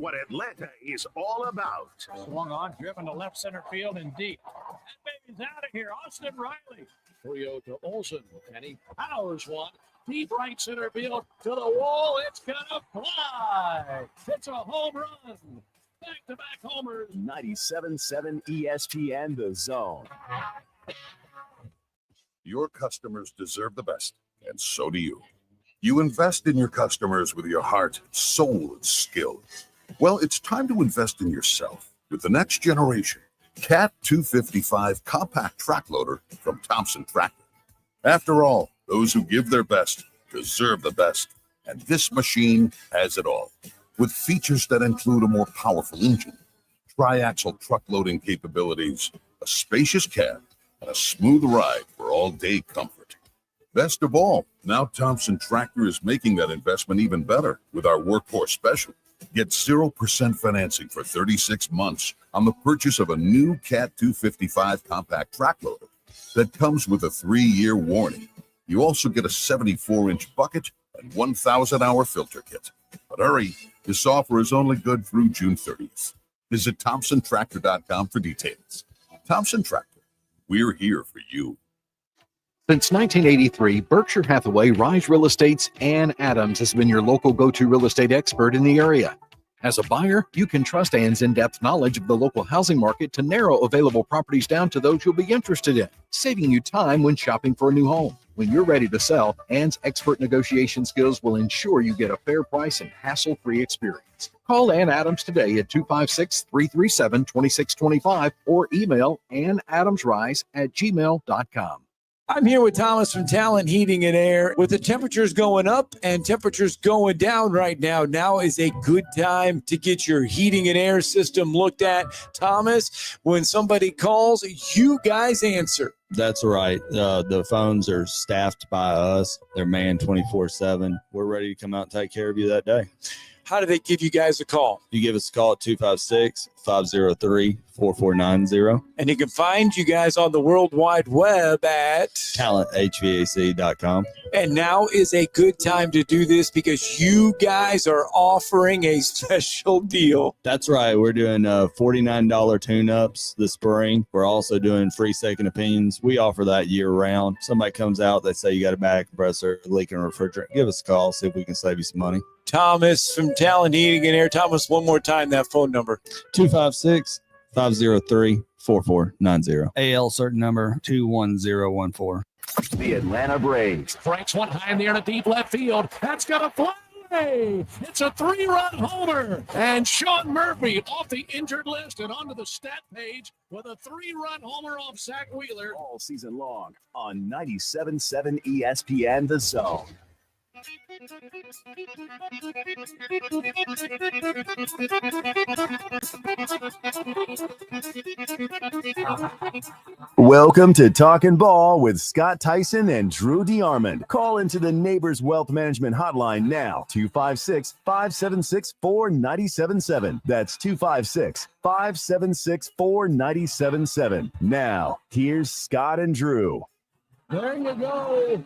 what Atlanta is all about. Swung on, driven to left center field and deep. That baby's out of here. Austin Riley. Rio to Olsen, and he powers one. Deep right center field to the wall. It's going to fly. It's a home run. Back-to-back homers. 97.7 ESPN The Zone. Your customers deserve the best, and so do you. You invest in your customers with your heart, soul, and skill. Well, it's time to invest in yourself with the next generation Cat 255 compact track loader from Thompson Tractor. After all, those who give their best deserve the best, and this machine has it all. With features that include a more powerful engine, tri-axle truck loading capabilities, a spacious cab, and a smooth ride for all-day comfort. Best of all, now Thompson Tractor is making that investment even better with our workhorse special. Get 0% financing for 36 months on the purchase of a new Cat 255 compact track loader that comes with a 3-year warranty. You also get a 74-inch bucket and 1,000-hour filter kit. But hurry, this offer is only good through June 30th. Visit ThompsonTractor.com for details. Thompson Tractor, we're here for you. Since 1983, Berkshire Hathaway Rise Real Estate's Ann Adams has been your local go-to real estate expert in the area. As a buyer, you can trust Ann's in-depth knowledge of the local housing market to narrow available properties down to those you'll be interested in, saving you time when shopping for a new home. When you're ready to sell, Ann's expert negotiation skills will ensure you get a fair price and hassle-free experience. Call Ann Adams today at 256-337-2625 or email annadamsrise@gmail.com. I'm here with Thomas from Talkin Heating and Air. With the temperatures going up and temperatures going down right now, now is a good time to get your heating and air system looked at. Thomas, when somebody calls, you guys answer. That's right. The phones are staffed by us. They're manned 24/7. We're ready to come out and take care of you that day. How do they give you guys a call? You give us a call at 256-503-4490. And you can find you guys on the World Wide Web at TalentHVAC.com. And now is a good time to do this because you guys are offering a special deal. That's right. We're doing $49 tune-ups this spring. We're also doing free second opinions. We offer that year-round. Somebody comes out, they say you got a bad compressor, leaking a refrigerant. Give us a call, see if we can save you some money. Thomas from Talkin Heating and Air. Thomas, one more time, that phone number. 256-503-4490. AL certain number 21014. The Atlanta Braves. Franks one high in the air to deep left field. That's going to fly. It's a 3-run homer. And Sean Murphy off the injured list and onto the stat page with a 3-run homer off Zach Wheeler. All season long on 97.7 ESPN The Zone. Welcome to Talkin' Ball with Scott Theisen and Drew DeArmond. Call into the Neighbors Wealth Management Hotline now, 256-576-4977. That's 256-576-4977. Now, here's Scott and Drew. There you go.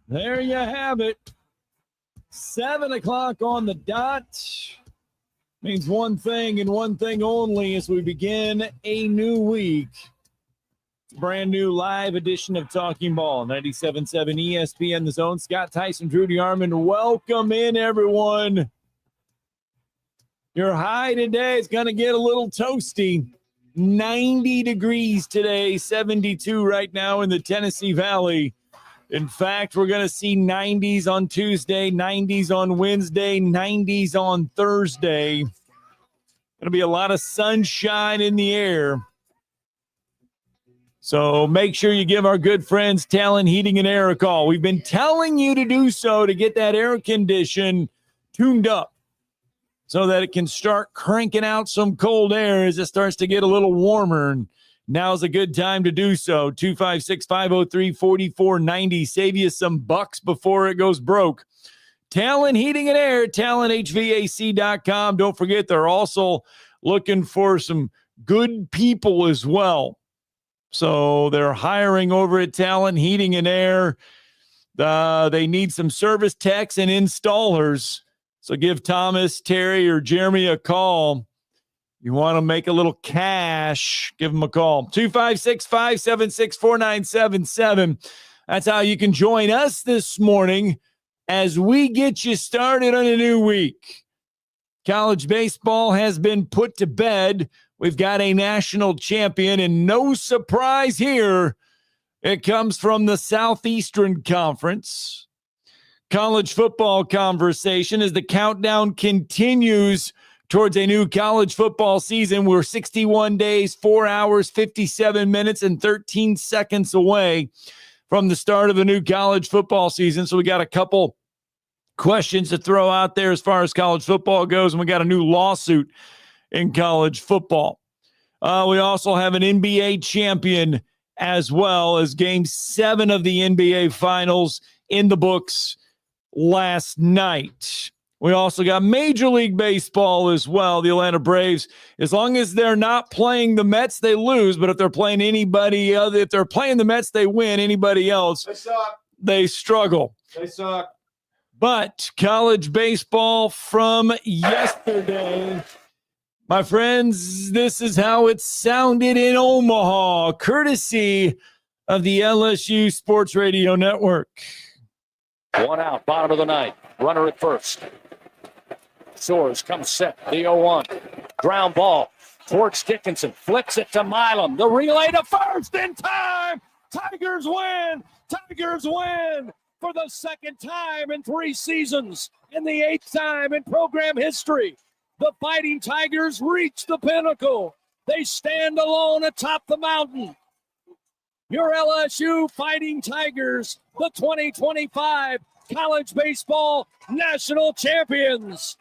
There you have it. 7 o'clock on the dot means one thing and one thing only as we begin a new week. It's a brand new live edition of Talking Ball, 97.7 ESPN The Zone. Scott Theisen, Drew DeArmond, welcome in, everyone. Your high today is going to get a little toasty. 90 degrees today, 72 right now in the Tennessee Valley. In fact, we're going to see 90s on Tuesday, 90s on Wednesday, 90s on Thursday. Going to be a lot of sunshine in the air. So make sure you give our good friends Talkin Heating and Air a call. We've been telling you to do so to get that air condition tuned up so that it can start cranking out some cold air as it starts to get a little warmer. And now's a good time to do so. 256-503-4490. Save you some bucks before it goes broke. Talkin Heating and Air, TalentHVAC.com. Don't forget, they're also looking for some good people as well. So they're hiring over at Talkin Heating and Air. They need some service techs and installers. So give Thomas, Terry, or Jeremy a call. You want to make a little cash, give them a call. 256-576-4977. That's how you can join us this morning as we get you started on a new week. College baseball has been put to bed. We've got a national champion, and no surprise here, it comes from the Southeastern Conference. College football conversation as the countdown continues towards a new college football season. We're 61 days, 4 hours, 57 minutes, and 13 seconds away from the start of a new college football season. So we got a couple questions to throw out there as far as college football goes, and we got a new lawsuit in college football. We also have an NBA champion as well, as Game 7 of the NBA Finals in the books last night. We also got Major League Baseball as well. The Atlanta Braves, as long as they're not playing the Mets, they lose. But if they're playing anybody other, if they're playing the Mets, they win. Anybody else, They suck. they struggle. They suck. But college baseball from yesterday, my friends, this is how it sounded in Omaha, courtesy of the LSU Sports Radio Network. One out, bottom of the ninth. Runner at first. Soares comes set. The 0-1. Ground ball towards Dickinson. Flips it to Milam. The relay to first in time. Tigers win. Tigers win for the second time in 3 seasons. In the 8th time in program history. The Fighting Tigers reach the pinnacle. They stand alone atop the mountain. Your LSU Fighting Tigers, the 2025 College Baseball National Champions.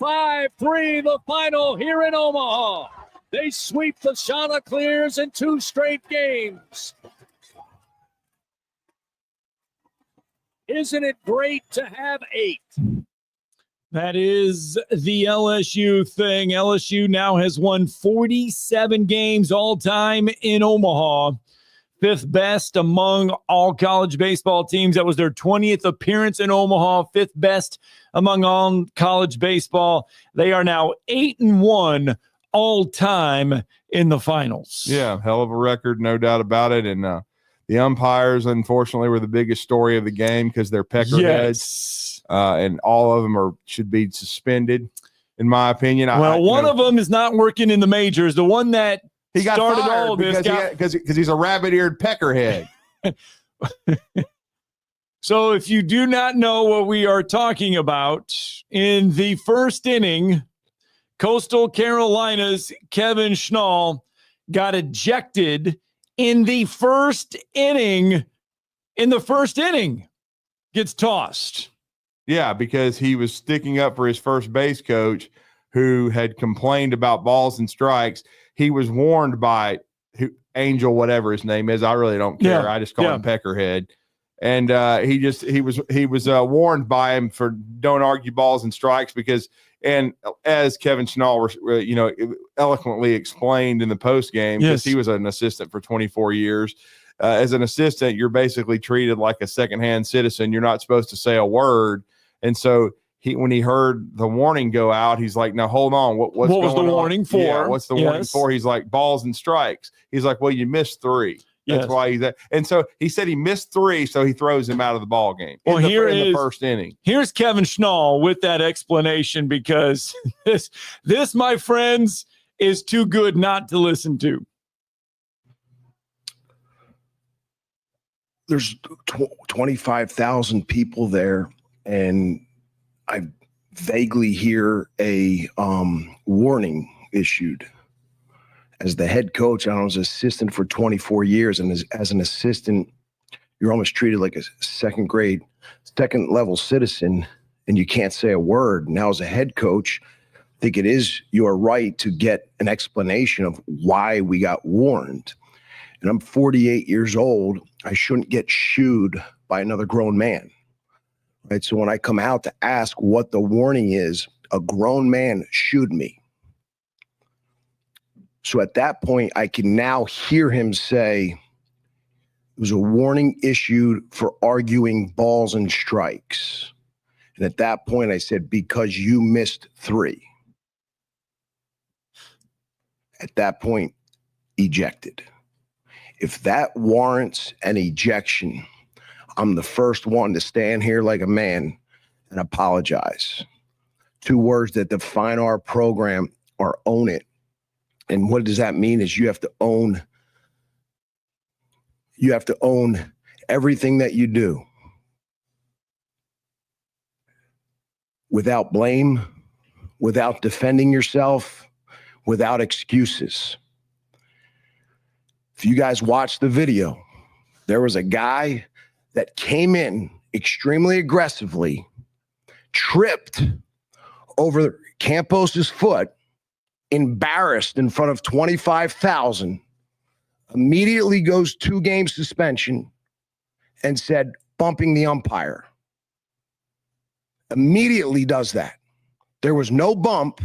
5-3 the final here in Omaha. They sweep the Chanticleers in 2 straight games. Isn't it great to have 8? That is the LSU thing. LSU now has won 47 games all time in Omaha. 5th best among all college baseball teams. That was their 20th appearance in Omaha. 5th best among all college baseball. They are now 8-1 all time in the finals. Yeah, hell of a record, no doubt about it. And the umpires, unfortunately, were the biggest story of the game because they're peckerheads. Yes. And all of them should be suspended, in my opinion. One of them is not working in the majors. The one that he got started fired all of this because he's a rabbit-eared peckerhead. So if you do not know what we are talking about, in the first inning, Coastal Carolina's Kevin Schnall got ejected in the first inning. Gets tossed. Yeah, because he was sticking up for his first base coach who had complained about balls and strikes. He was warned by Angel, whatever his name is. I really don't care. Yeah, I just call him Peckerhead. And he was warned by him for don't argue balls and strikes because, and as Kevin Schnall, eloquently explained in the post game, because he was an assistant for 24 years. As an assistant, you're basically treated like a secondhand citizen. You're not supposed to say a word. And so when he heard the warning go out, he's like, now hold on. What was the warning for? Yeah, what's the warning for? He's like, balls and strikes. He's like, well, you missed 3. That's why he's that. And so he said he missed 3, so he throws him out of the ball game. In the first inning. Here's Kevin Schnall with that explanation, because this, my friends, is too good not to listen to. There's 25,000 people there, and I vaguely hear a warning issued. As the head coach, I was assistant for 24 years, and as an assistant, you're almost treated like a second level citizen, and you can't say a word. Now, as a head coach, I think it is your right to get an explanation of why we got warned. And I'm 48 years old. I shouldn't get shooed by another grown man, right? So when I come out to ask what the warning is, a grown man shooed me. So at that point, I can now hear him say, it was a warning issued for arguing balls and strikes. And at that point, I said, because you missed 3. At that point, ejected. If that warrants an ejection, I'm the first one to stand here like a man and apologize. 2 words that define our program are own it. And what does that mean is you have to own everything that you do without blame, without defending yourself, without excuses. If you guys watched the video, there was a guy that came in extremely aggressively, tripped over Campos's foot, embarrassed in front of 25,000, immediately goes 2-game suspension and said, bumping the umpire. Immediately does that. There was no bump.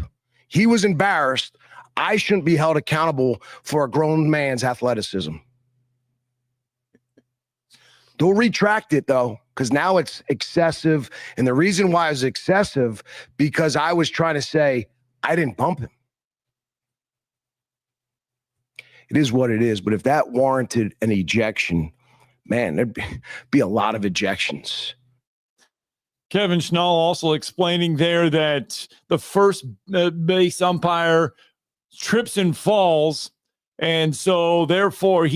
He was embarrassed. I shouldn't be held accountable for a grown man's athleticism. They'll retract it, though, because now it's excessive. And the reason why it's excessive, because I was trying to say, I didn't bump him. It is what it is. But if that warranted an ejection, man, there'd be a lot of ejections. Kevin Schnall also explaining there that the first base umpire trips and falls. And so therefore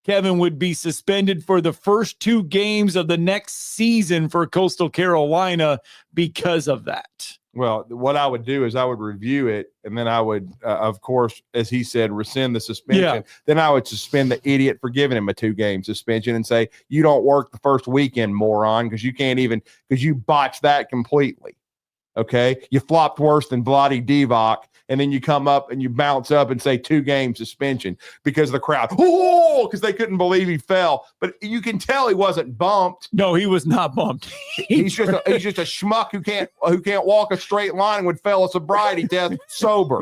Kevin would be suspended for the first 2 games of the next season for Coastal Carolina because of that. Well, what I would do is I would review it, and then I would, of course, as he said, rescind the suspension. Yeah. Then I would suspend the idiot for giving him a 2-game suspension and say, you don't work the first weekend, moron, because you botched that completely. Okay? You flopped worse than Vlade Divac, and then you come up and you bounce up and say 2-game suspension because the crowd, because they couldn't believe he fell. But you can tell he wasn't bumped. No, he was not bumped. He's just a schmuck who can't walk a straight line and would fail a sobriety test sober.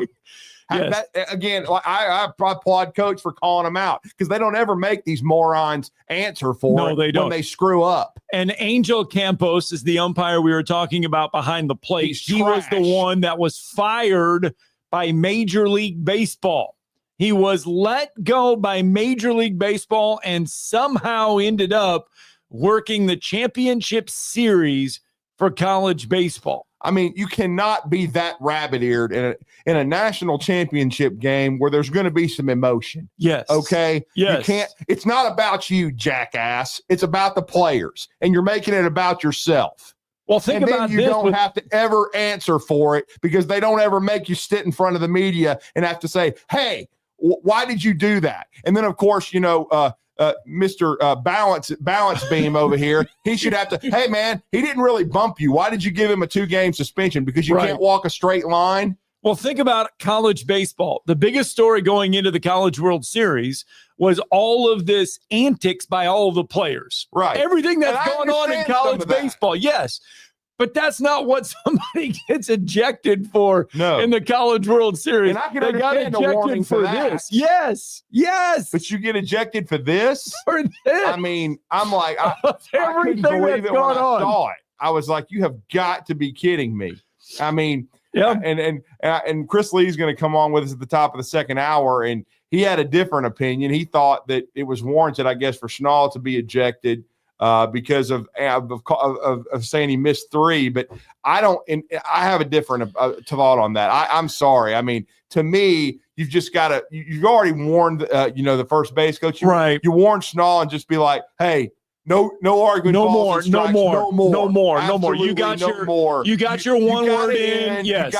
Yes. Again, I applaud Coach for calling them out because they don't ever make these morons answer for they don't. when they screw up. And Angel Campos is the umpire we were talking about behind the plate. He was the one that was fired by Major League Baseball. He was let go by Major League Baseball and somehow ended up working the championship series for college baseball. I mean, you cannot be that rabbit-eared in a national championship game where there's going to be some emotion. Yes. Okay? Yes. You can't. It's not about you, jackass. It's about the players, and you're making it about yourself. Well, think about this. You don't have to ever answer for it because they don't ever make you sit in front of the media and have to say, hey, why did you do that? And then, of course, Mr. Balance Beam over here, he should have to, hey, man, he didn't really bump you. Why did you give him a 2-game suspension? Because you can't walk a straight line? Well, think about college baseball. The biggest story going into the College World Series was all of this antics by all of the players. Right. Everything that's going on in college baseball. Yes. But that's not what somebody gets ejected for in the College World Series. And I can they got understand the warning for that. this. Yes. Yes. But you get ejected for this? For this. I mean, I'm like, I everything couldn't believe that's it when going I on. saw it. I was like, you have got to be kidding me. I mean, and Chris Lee's going to come on with us at the top of the second hour, and he had a different opinion. He thought that it was warranted, I guess, for Schnall to be ejected because of saying he missed 3. But I don't, and I have a different thought on that. I'm sorry. I mean, to me, you've just got to. You've already warned, the first base coach. You warned Schnall and just be like, hey. No arguing. No more. You got your one word in. Yes.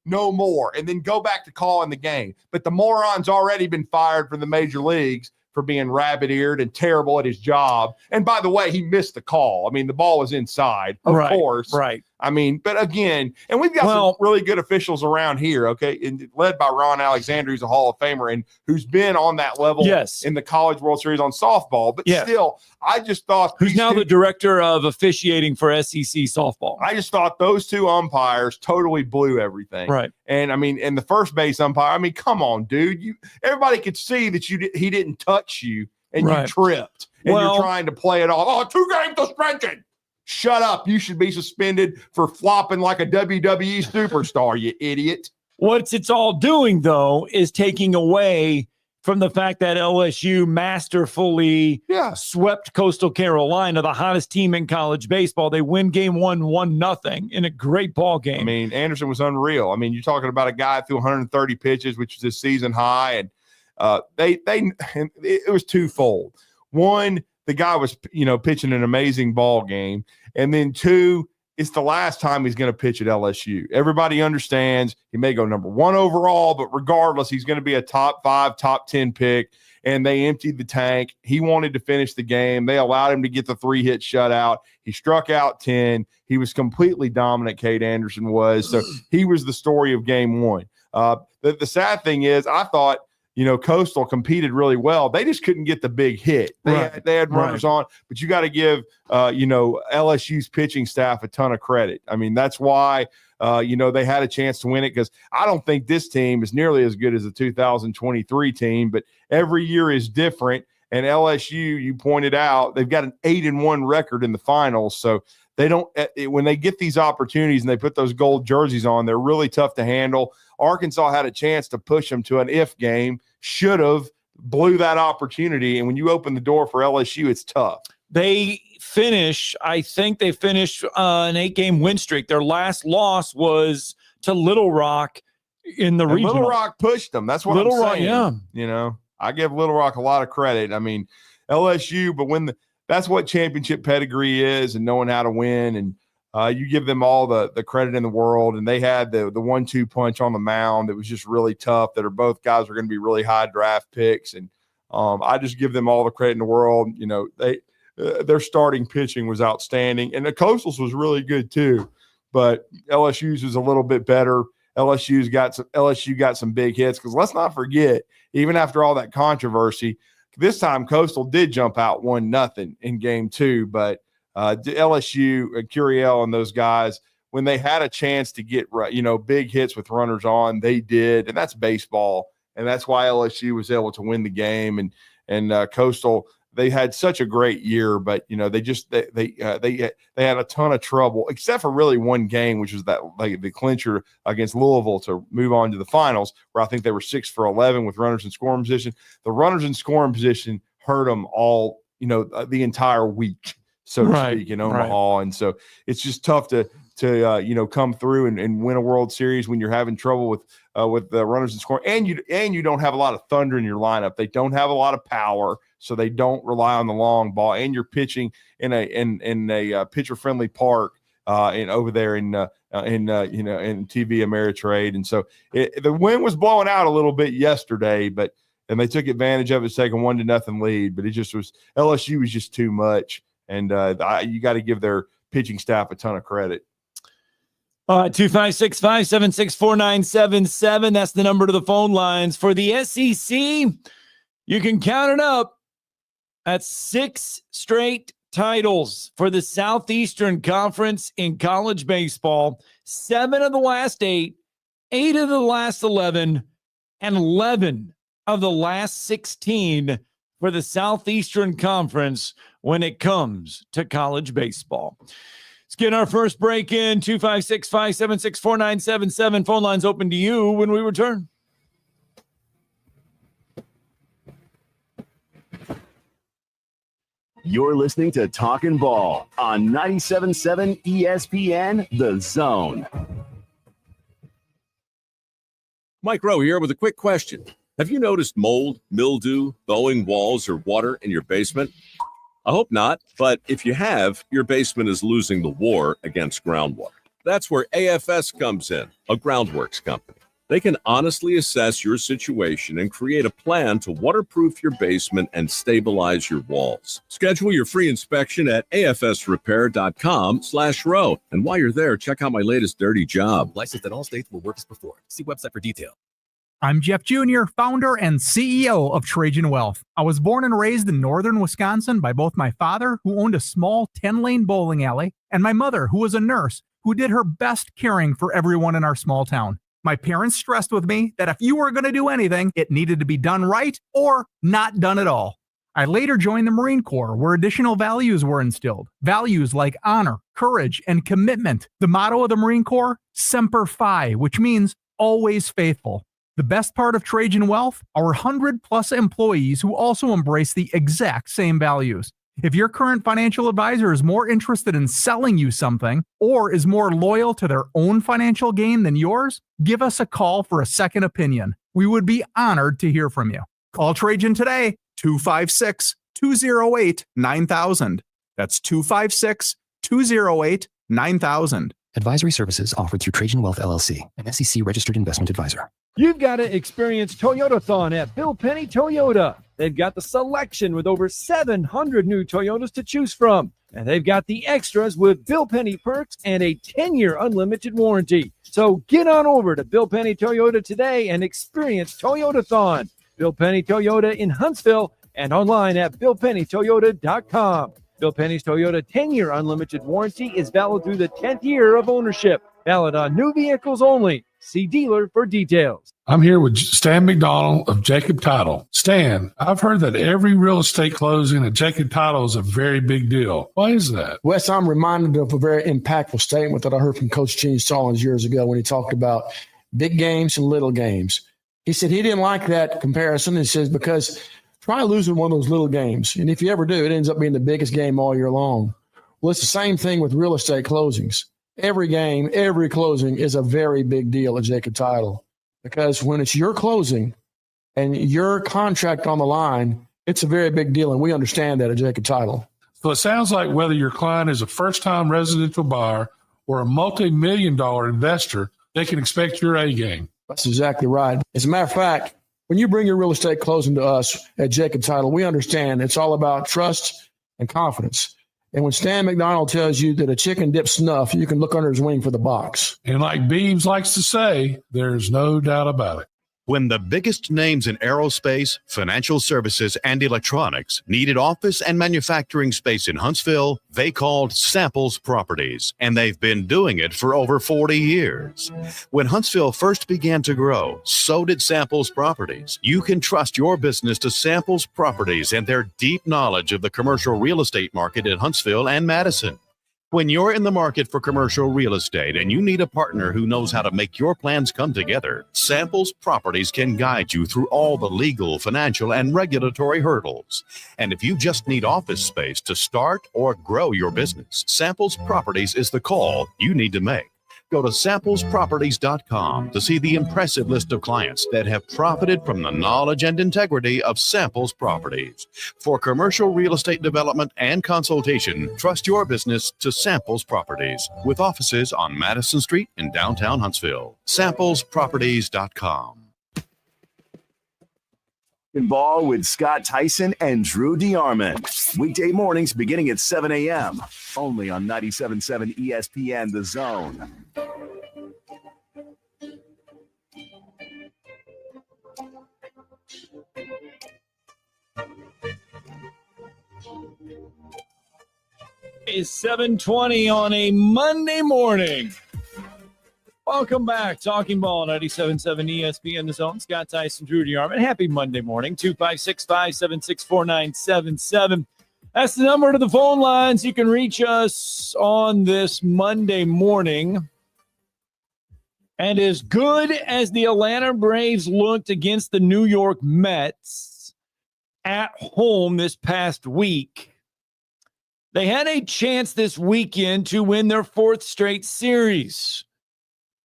No more. And then go back to calling the game. But the moron's already been fired from the major leagues for being rabbit-eared and terrible at his job. And by the way, he missed the call. I mean, the ball was inside, of course. Right. I mean, but again, and we've got some really good officials around here, okay, and led by Ron Alexander, who's a Hall of Famer and who's been on that level in the College World Series on softball. But still, I just thought who's now the director of officiating for SEC softball. I just thought those 2 umpires totally blew everything. Right. And I mean, and the first base umpire, I mean, come on, dude. Everybody could see that he didn't touch you and you tripped and you're trying to play it off. Oh, 2-game suspension. Shut up. You should be suspended for flopping like a WWE superstar, you idiot. What it's all doing, though, is taking away from the fact that LSU masterfully swept Coastal Carolina, the hottest team in college baseball. They win game 1-0 in a great ball game. I mean, Anderson was unreal. I mean, you're talking about a guy threw 130 pitches, which is his season high, and it was twofold. One, the guy was, pitching an amazing ball game, and then two, it's the last time he's going to pitch at LSU. Everybody understands he may go number 1 overall, but regardless, he's going to be a top 5, top 10 pick, and they emptied the tank. He wanted to finish the game. They allowed him to get the 3-hit shutout. He struck out 10. He was completely dominant, Cade Anderson was. So he was the story of game 1. The sad thing is I thought, Coastal competed really well. They just couldn't get the big hit. They had runners on, but you got to give, LSU's pitching staff a ton of credit. I mean, that's why, they had a chance to win it, because I don't think this team is nearly as good as the 2023 team, but every year is different. And LSU, you pointed out, they've got an 8-1 record in the finals. So they don't, when they get these opportunities and they put those gold jerseys on, they're really tough to handle. Arkansas had a chance to push them to an if game, should have, blew that opportunity. And when you open the door for LSU, it's tough. I think they finished an 8-game win streak. Their last loss was to Little Rock in the regional. Little Rock pushed them. That's what Little I'm saying. Rock, yeah. I give Little Rock a lot of credit. I mean, LSU, but that's what championship pedigree is, and knowing how to win. And you give them all the credit in the world. And they had the 1-2 punch on the mound that was just really tough, that are both guys are going to be really high draft picks. And I just give them all the credit in the world. Their starting pitching was outstanding. And the Coastals was really good too. But LSU's was a little bit better. LSU got some big hits, because let's not forget, even after all that controversy, this time Coastal did jump out 1-0 in game 2, but LSU, Curiel and those guys, when they had a chance to get big hits with runners on, they did, and that's baseball, and that's why LSU was able to win the game. And Coastal, they had such a great year, but they had a ton of trouble, except for really one game, which was the clincher against Louisville to move on to the finals, where I think they were 6 for 11 with runners in scoring position. The runners in scoring position hurt them all, the entire week, so to speak, in Omaha. And so it's just tough to come through and win a World Series when you're having trouble with the runners in scoring, and you don't have a lot of thunder in your lineup. They don't have a lot of power, so they don't rely on the long ball, and you're pitching in a pitcher friendly park over there in TV Ameritrade. And so the wind was blowing out a little bit yesterday, and they took advantage of it, taking 1-0 lead. But it just was, LSU was just too much, and you got to give their pitching staff a ton of credit. 256-576-4977. That's the number to the phone lines. For the SEC, you can count it up. That's 6 straight titles for the Southeastern Conference in college baseball. 7 of the last 8, 8 of the last 11, and 11 of the last 16 for the Southeastern Conference when it comes to college baseball. Let's get our first break in. 256-576-4977. Phone lines open to you when we return. You're listening to Talkin' Ball on 97.7 ESPN, The Zone. Mike Rowe here with a quick question. Have you noticed mold, mildew, bowing walls, or water in your basement? I hope not, but if you have, your basement is losing the war against groundwater. That's where AFS comes in, a groundworks company. They can honestly assess your situation and create a plan to waterproof your basement and stabilize your walls. Schedule your free inspection at afsrepair.com/row. And while you're there, check out my latest dirty job. Licensed in all states where work is performed. See website for detail. I'm Jeff Jr., founder and CEO of Trajan Wealth. I was born and raised in northern Wisconsin by both my father, who owned a small 10-lane bowling alley, and my mother, who was a nurse, who did her best caring for everyone in our small town. My parents stressed with me that if you were going to do anything, it needed to be done right or not done at all. I later joined the Marine Corps, where additional values were instilled. Values like honor, courage, and commitment. The motto of the Marine Corps, Semper Fi, which means always faithful. The best part of Trajan Wealth, our 100+ employees who also embrace the exact same values. If your current financial advisor is more interested in selling you something or is more loyal to their own financial gain than yours, give us a call for a second opinion. We would be honored to hear from you. Call Trajan today, 256-208-9000. That's 256-208-9000. Advisory services offered through Trajan Wealth LLC, an SEC registered investment advisor. You've got to experience Toyotathon at Bill Penny Toyota. They've got the selection with over 700 new Toyotas to choose from. And they've got the extras with Bill Penny perks and a 10-year unlimited warranty. So get on over to Bill Penny Toyota today and experience Toyotathon. Bill Penny Toyota in Huntsville and online at BillPennyToyota.com. Bill Penny's Toyota 10-year unlimited warranty is valid through the 10th year of ownership. Valid on new vehicles only. See dealer for details. I'm here with Stan McDonald of Jacob Title. Stan, I've heard that every real estate closing at Jacob Title is a very big deal. Why is that? Wes, I'm reminded of a very impactful statement that I heard from Coach Gene Stallings years ago when he talked about big games and little games. He said he didn't like that comparison. He says, because try losing one of those little games. And if you ever do, it ends up being the biggest game all year long. Well, it's the same thing with real estate closings. Every game, every closing is a very big deal at Jacob Title, because when it's your closing and your contract on the line, it's a very big deal. And we understand that at Jacob Title. So it sounds like whether your client is a first-time residential buyer or a multi-million-dollar investor, they can expect your A game. That's exactly right. As a matter of fact, when you bring your real estate closing to us at Jacob Title, we understand it's all about trust and confidence. And when Stan McDonald tells you that a chicken dips snuff, you can look under his wing for the box. And like Beebs likes to say, there's no doubt about it. When the biggest names in aerospace, financial services, and electronics needed office and manufacturing space in Huntsville, they called Samples Properties, and they've been doing it for over 40 years. When Huntsville first began to grow, so did Samples Properties. You can trust your business to Samples Properties and their deep knowledge of the commercial real estate market in Huntsville and Madison. When you're in the market for commercial real estate and you need a partner who knows how to make your plans come together, Samples Properties can guide you through all the legal, financial, and regulatory hurdles. And if you just need office space to start or grow your business, Samples Properties is the call you need to make. Go to samplesproperties.com to see the impressive list of clients that have profited from the knowledge and integrity of Samples Properties. For commercial real estate development and consultation, trust your business to Samples Properties, with offices on Madison Street in downtown Huntsville. Samplesproperties.com. Ball with Scott Tyson and Drew DeArmond. Weekday mornings beginning at 7 a.m. Only on 97.7 ESPN The Zone. It's 7:20 on a Monday morning. Welcome back. Talking Ball, 97.7 ESPN The Zone. Scott Tyson, Drew DeArmond. Happy Monday morning. 256-576-4977. That's the number to the phone lines. You can reach us on this Monday morning. And as good as the Atlanta Braves looked against the New York Mets at home this past week, they had a chance this weekend to win their fourth straight series.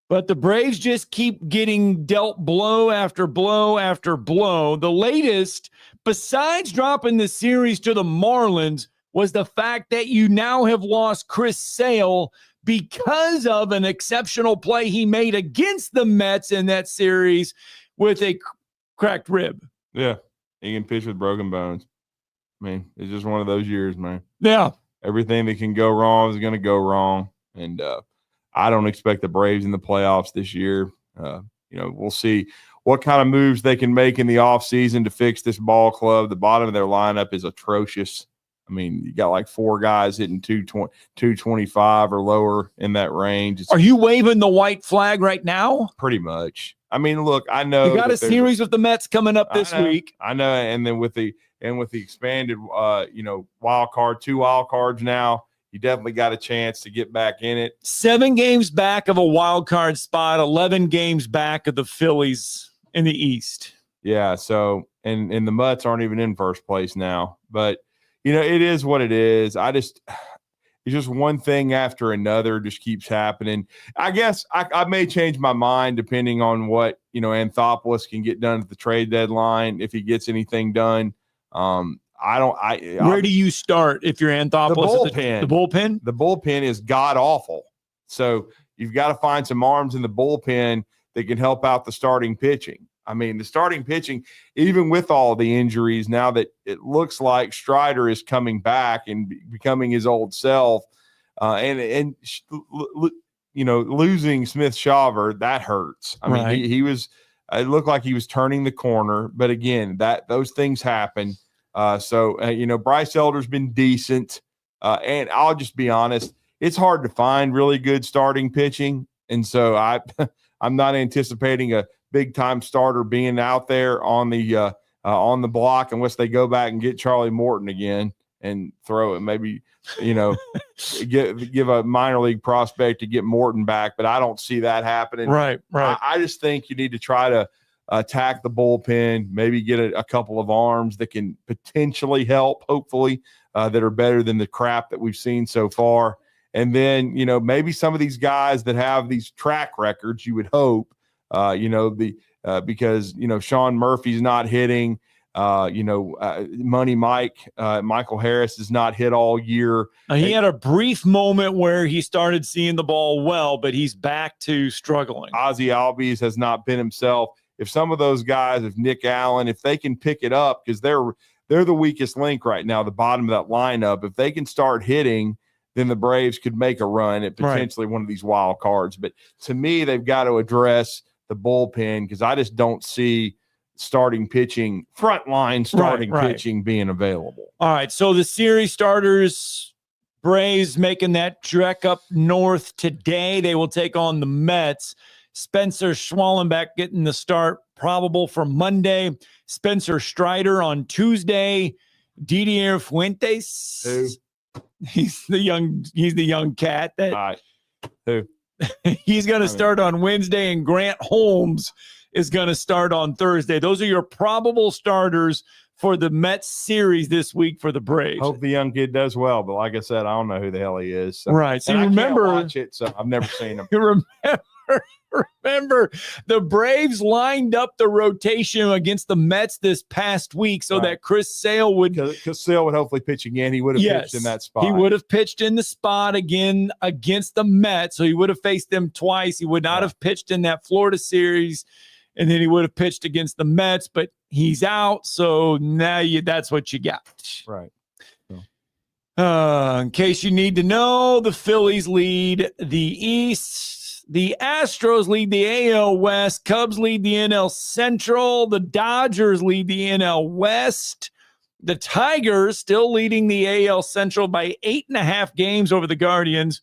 But the Braves just keep getting dealt blow after blow after blow. The latest, besides dropping the series to the Marlins, was the fact that you now have lost Chris Sale because of an exceptional play he made against the Mets in that series with a cracked rib. Yeah, he can pitch with broken bones. I mean, it's just one of those years, man. Yeah. Everything that can go wrong is going to go wrong. And I don't expect the Braves in the playoffs this year. We'll see what kind of moves they can make in the offseason to fix this ball club. The bottom of their lineup is atrocious. I mean, you got like 4 guys hitting 225 or lower in that range. Are you waving the white flag right now? Pretty much. I mean, look, I know you got a series with the Mets coming up this week. I know, and then with the expanded, wild card, 2 wild cards now, you definitely got a chance to get back in it. 7 games back of a wild card spot, 11 games back of the Phillies in the East. Yeah. So, and the Mets aren't even in first place now, but it is what it is. It's just one thing after another just keeps happening. I guess I may change my mind depending on what, Anthopoulos can get done at the trade deadline. If he gets anything done, where do you start if you're Anthopoulos? The bullpen. The bullpen? The bullpen is god awful. So you've got to find some arms in the bullpen that can help out the starting pitching. I mean, the starting pitching, even with all the injuries, now that it looks like Strider is coming back and becoming his old self, losing Smith Shawver, that hurts. I mean, he was. It looked like he was turning the corner, but again, those things happen. Bryce Elder's been decent, and I'll just be honest, it's hard to find really good starting pitching, and so I'm not anticipating a big time starter being out there on the block unless they go back and get Charlie Morton again and throw it. Maybe, give a minor league prospect to get Morton back, but I don't see that happening. Right. I just think you need to try to attack the bullpen, maybe get a couple of arms that can potentially help, hopefully, that are better than the crap that we've seen so far. And then, maybe some of these guys that have these track records, you would hope, because Sean Murphy's not hitting, Money Mike, Michael Harris is not hit all year. He had a brief moment where he started seeing the ball well, but he's back to struggling. Ozzie Albies has not been himself. If some of those guys, if Nick Allen, if they can pick it up, because they're the weakest link right now, the bottom of that lineup, if they can start hitting, then the Braves could make a run at potentially one of these wild cards. But to me, they've got to address the bullpen because I just don't see frontline starting pitching being available. All right, so the series starters, Braves making that trek up north today. They will take on the Mets. Spencer Schwallenbeck getting the start, probable for Monday. Spencer Strider on Tuesday. Didier Fuentes. Who? He's the young cat that who he's going to start on Wednesday, and Grant Holmes is going to start on Thursday. Those are your probable starters for the Mets series this week for the Braves. Hope the young kid does well, but like I said, I don't know who the hell he is. So. Right. So and you remember, I can't watch it, so I've never seen him. Remember, the Braves lined up the rotation against the Mets this past week so that Chris Sale would hopefully pitch again. He would have pitched in that spot. He would have pitched in the spot again against the Mets, so he would have faced them twice. He would not have pitched in that Florida series, and then he would have pitched against the Mets, but he's out, so now that's what you got. Right. In case you need to know, the Phillies lead the East. The Astros lead the AL West. Cubs lead the NL Central. The Dodgers lead the NL West. The Tigers still leading the AL Central by 8.5 games over the Guardians.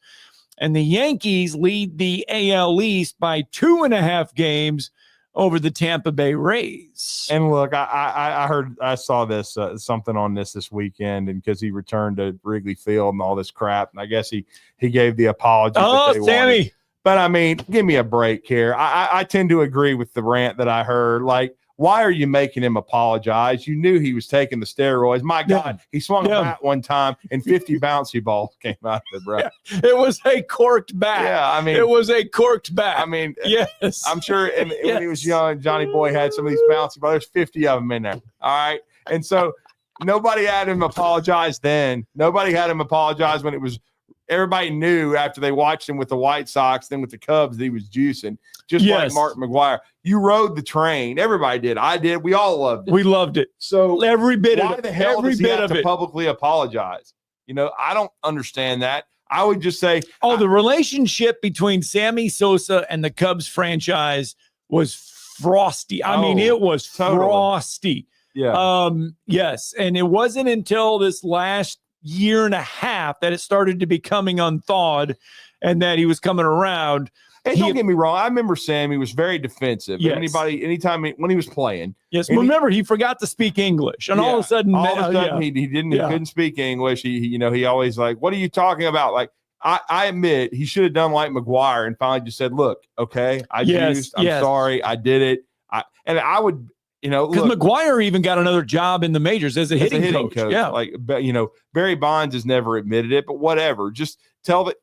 And the Yankees lead the AL East by 2.5 games over the Tampa Bay Rays. And look, I saw this something on this weekend, and because he returned to Wrigley Field and all this crap, and I guess he gave the apology. Oh, Sammy. Wanted. But I mean, give me a break here. I tend to agree with the rant that I heard. Like, why are you making him apologize? You knew he was taking the steroids. My God, he swung a bat one time and 50 bouncy balls came out of it, bro. Yeah. It was a corked bat. Yeah, I mean, it was a corked bat. I mean, yes, I'm sure. And when he was young, Johnny Boy had some of these bouncy balls. There's 50 of them in there. All right, and so nobody had him apologize then. Nobody had him apologize when it was. Everybody knew after they watched him with the White Sox, then with the Cubs, he was juicing, just like Martin McGuire. You rode the train. Everybody did. I did. We all loved it. We loved it. So every bit why of it. the hell every does he bit have of to it. publicly apologize? I don't understand that. I would just say, the relationship between Sammy Sosa and the Cubs franchise was frosty. I mean, it was frosty. Yeah. Yes, and it wasn't until this last year and a half that it started to becoming unthawed and that he was coming around. And don't get me wrong. I remember Sammy was very defensive. Yes. Anytime when he was playing. Yes. Remember, he forgot to speak English, and all of a sudden, he couldn't speak English. He always like, what are you talking about? Like, I admit he should have done like McGuire and finally just said, look, okay, I'm sorry, I did it. I would, because McGuire even got another job in the majors as a hitting coach. Yeah. Like, Barry Bonds has never admitted it, but whatever. Just tell that.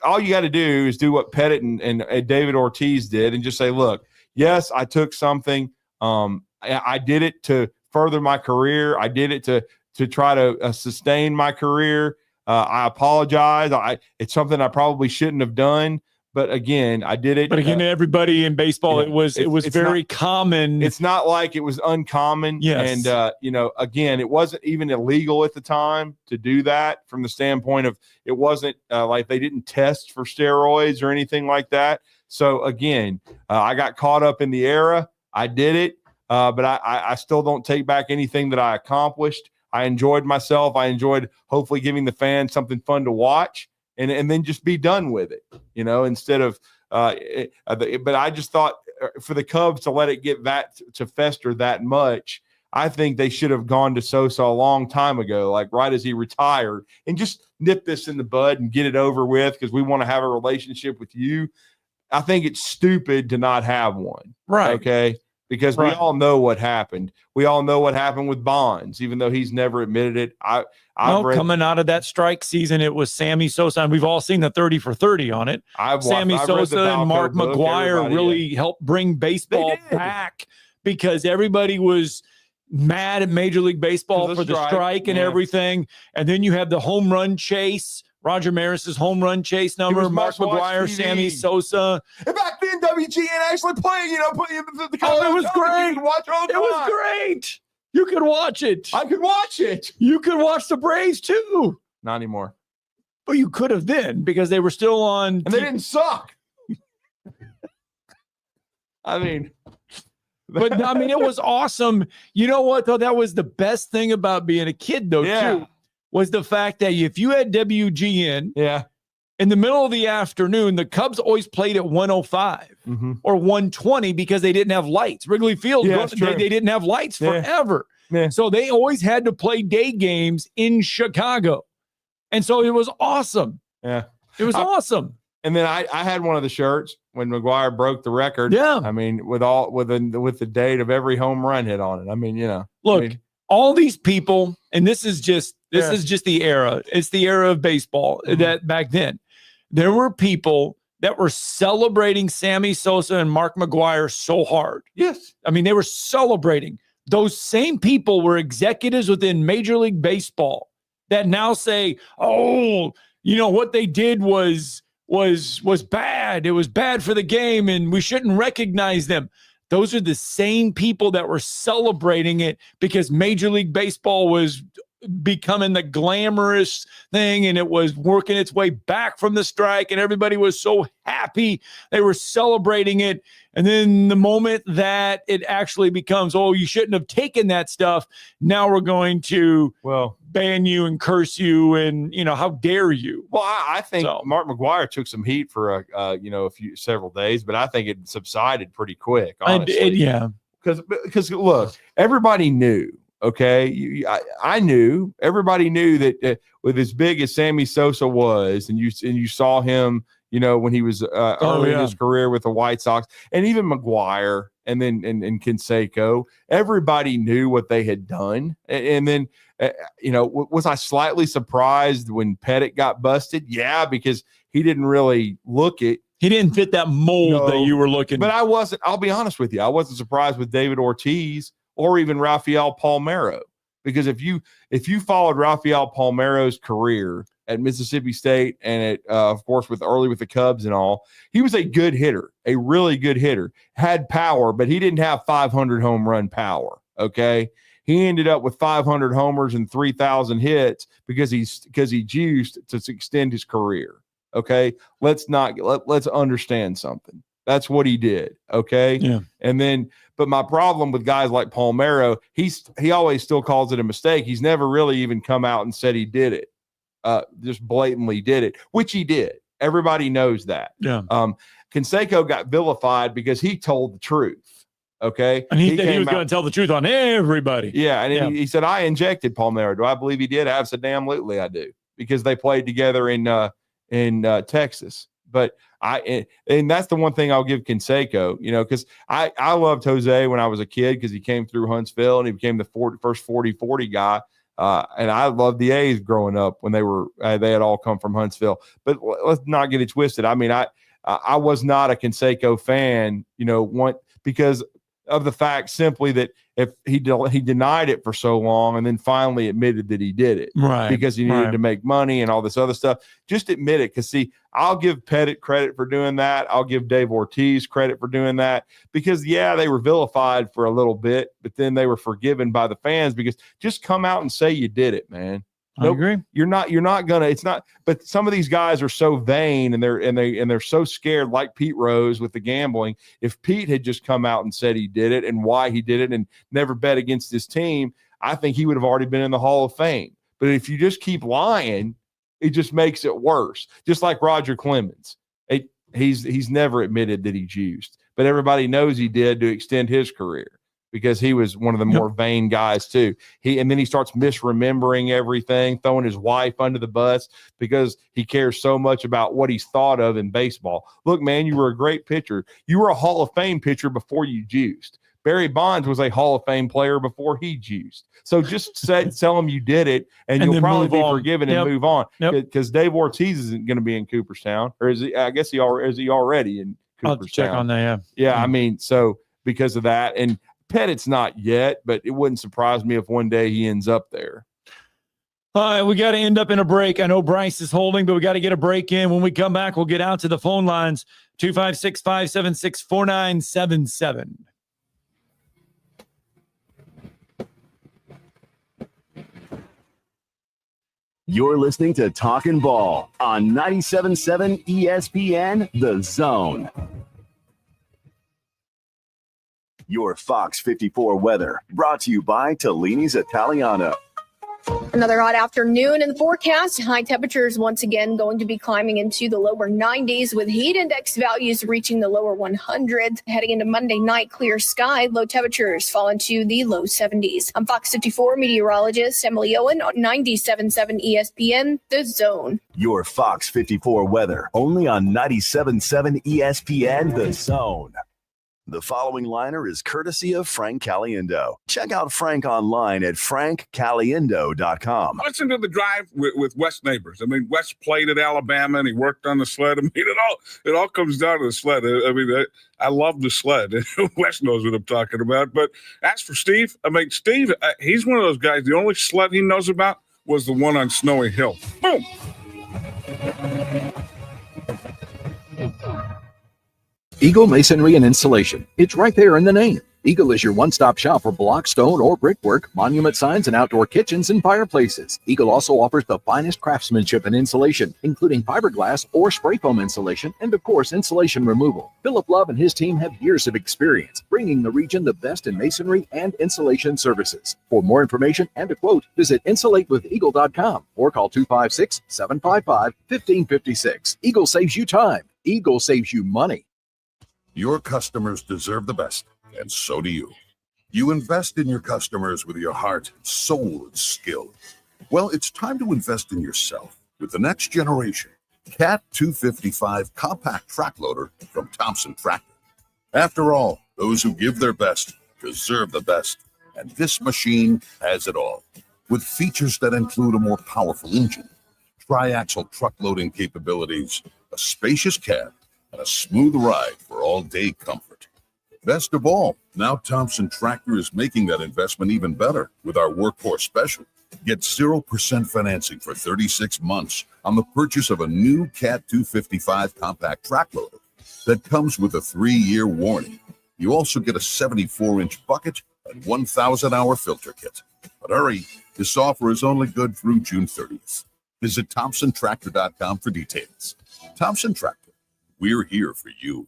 All you got to do is do what Pettit and David Ortiz did and just say, look, yes, I took something. I did it to further my career. I did it to try to sustain my career. I apologize. It's something I probably shouldn't have done. But again, I did it. But again, everybody in baseball, it was very common. It's not like it was uncommon. Yes. And, again, it wasn't even illegal at the time to do that from the standpoint of it wasn't like they didn't test for steroids or anything like that. So, again, I got caught up in the era. I did it, but I still don't take back anything that I accomplished. I enjoyed myself. I enjoyed hopefully giving the fans something fun to watch. And then just be done with it, instead of but I just thought for the Cubs to let it get to fester that much, I think they should have gone to Sosa a long time ago, like right as he retired, and just nip this in the bud and get it over with because we want to have a relationship with you. I think it's stupid to not have one. Right. Okay. Because we all know what happened. We all know what happened with Bonds, even though he's never admitted it. Coming out of that strike season, it was Sammy Sosa, and we've all seen the 30 for 30 on it. Sammy Sosa and Mark McGuire really helped bring baseball back because everybody was mad at Major League Baseball for the strike and everything. And then you have the home run chase. Roger Maris's home run chase number, Mark McGuire, Sammy Sosa. And back then, WGN actually playing, it was great. You could watch all the time. It was great. You could watch it. I could watch it. You could watch the Braves too. Not anymore. But you could have then because they were still on. And they didn't suck. But it was awesome. You know what, though? That was the best thing about being a kid, though, too. Was the fact that if you had WGN in the middle of the afternoon, the Cubs always played at 105 or 120 because they didn't have lights. Wrigley Field, they didn't have lights forever. Yeah. So they always had to play day games in Chicago. And so it was awesome. Yeah. It was awesome. And then I had one of the shirts when McGuire broke the record. Yeah. I mean, with the date of every home run hit on it. I mean, Look, all these people, and this is just the era. It's the era of baseball that back then there were people that were celebrating Sammy Sosa and Mark McGuire so hard. Yes. I mean, they were celebrating. Those same people were executives within Major League Baseball that now say, oh, what they did was bad. It was bad for the game and we shouldn't recognize them. Those are the same people that were celebrating it because Major League Baseball was becoming the glamorous thing and it was working its way back from the strike and everybody was so happy. They were celebrating it. And then the moment that it actually becomes, oh, you shouldn't have taken that stuff. Now we're going to ban you and curse you and, how dare you? Well, I think Mark McGuire took some heat for several days, but I think it subsided pretty quick, honestly. Because look, everybody knew. Okay, I knew. Everybody knew that with as big as Sammy Sosa was, and you saw him, when he was early in his career with the White Sox, and even McGuire, and then and Canseco, everybody knew what they had done. And then, was I slightly surprised when Pettit got busted? Yeah, because he didn't really look it. He didn't fit that mold that you were looking. But I wasn't. I'll be honest with you. I wasn't surprised with David Ortiz or even Rafael Palmeiro, because if you followed Rafael Palmeiro's career at Mississippi State and at of course with the Cubs and all, he was a good hitter, a really good hitter, had power, but he didn't have 500 home run power. Okay, he ended up with 500 homers and 3,000 hits because he juiced to extend his career. Okay, let's understand something. That's what he did. Okay. Yeah. And then, but my problem with guys like Palmeiro, he always still calls it a mistake. He's never really even come out and said he did it. Just blatantly did it, which he did. Everybody knows that. Yeah. Canseco got vilified because he told the truth. Okay. And he was going to tell the truth on everybody. Yeah. And he said, I injected Palmeiro. Do I believe he did? I said, damn, absolutely I do. Because they played together in Texas. But and that's the one thing I'll give Canseco, because I loved Jose when I was a kid because he came through Huntsville and he became the first 40-40 guy. And I loved the A's growing up when they had all come from Huntsville. But let's not get it twisted. I mean, I was not a Canseco fan, because of the fact simply that if he denied it for so long and then finally admitted that he did it, right? Because he needed to make money and all this other stuff. Just admit it, because see, I'll give Pettit credit for doing that. I'll give Dave Ortiz credit for doing that, because they were vilified for a little bit, but then they were forgiven by the fans. Because just come out and say you did it, man. I agree. You're not gonna. It's not. But some of these guys are so vain and they're so scared, like Pete Rose with the gambling. If Pete had just come out and said he did it and why he did it and never bet against his team, I think he would have already been in the Hall of Fame. But if you just keep lying, it just makes it worse. Just like Roger Clemens, he's never admitted that he juiced, but everybody knows he did to extend his career, because he was one of the more vain guys too. And then he starts misremembering everything, throwing his wife under the bus because he cares so much about what he's thought of in baseball. Look, man, you were a great pitcher. You were a Hall of Fame pitcher before you juiced. Barry Bonds was a Hall of Fame player before he juiced. So just tell him you did it, and you'll probably be forgiven and move on. Because Dave Ortiz isn't going to be in Cooperstown, or is he? I guess is he already in Cooperstown? I'll check on that. Yeah. I mean, so because of that, and Pettit's not yet, but it wouldn't surprise me if one day he ends up there. All right, we got to end up in a break. I know Bryce is holding, but we got to get a break in. When we come back, we'll get out to the phone lines, 256-576-4977. You're listening to Talkin' Ball on 97.7 ESPN, The Zone. Your Fox 54 weather brought to you by Tellini's Italiano. Another hot afternoon in the forecast. High temperatures once again going to be climbing into the lower 90s, with heat index values reaching the lower 100s. Heading into Monday night, clear sky, low temperatures fall into the low 70s. I'm Fox 54 meteorologist Emily Owen on 97.7 ESPN, The Zone. Your Fox 54 weather only on 97.7 ESPN, The Zone. The following liner is courtesy of Frank Caliendo. Check out Frank online at frankcaliendo.com. Listen to the drive with Wes Neighbors. I mean, Wes played at Alabama and he worked on the sled. I mean, it all comes down to the sled. I mean, I love the sled. Wes knows what I'm talking about. But as for Steve, Steve, he's one of those guys. The only sled he knows about was the one on Snowy Hill. Boom. Eagle Masonry and Installation. It's right there in the name. Eagle is your one-stop shop for block, stone, or brickwork, monument signs, and outdoor kitchens and fireplaces. Eagle also offers the finest craftsmanship and insulation, including fiberglass or spray foam insulation, and of course, insulation removal. Philip Love and his team have years of experience, bringing the region the best in masonry and insulation services. For more information and a quote, visit insulatewitheagle.com or call 256-755-1556. Eagle saves you time. Eagle saves you money. Your customers deserve the best, and so do you. You invest in your customers with your heart, soul, and skill. Well, it's time to invest in yourself with the next generation Cat 255 compact track loader from Thompson Tractor. After all, those who give their best deserve the best, and this machine has it all. With features that include a more powerful engine, tri-axle truck loading capabilities, a spacious cab, and a smooth ride for all-day comfort. Best of all, now Thompson Tractor is making that investment even better with our workhorse special. Get 0% financing for 36 months on the purchase of a new Cat 255 compact track loader that comes with a 3-year warranty. You also get a 74-inch bucket and 1,000-hour filter kit. But hurry, this offer is only good through June 30th. Visit ThompsonTractor.com for details. Thompson Tractor. We're here for you.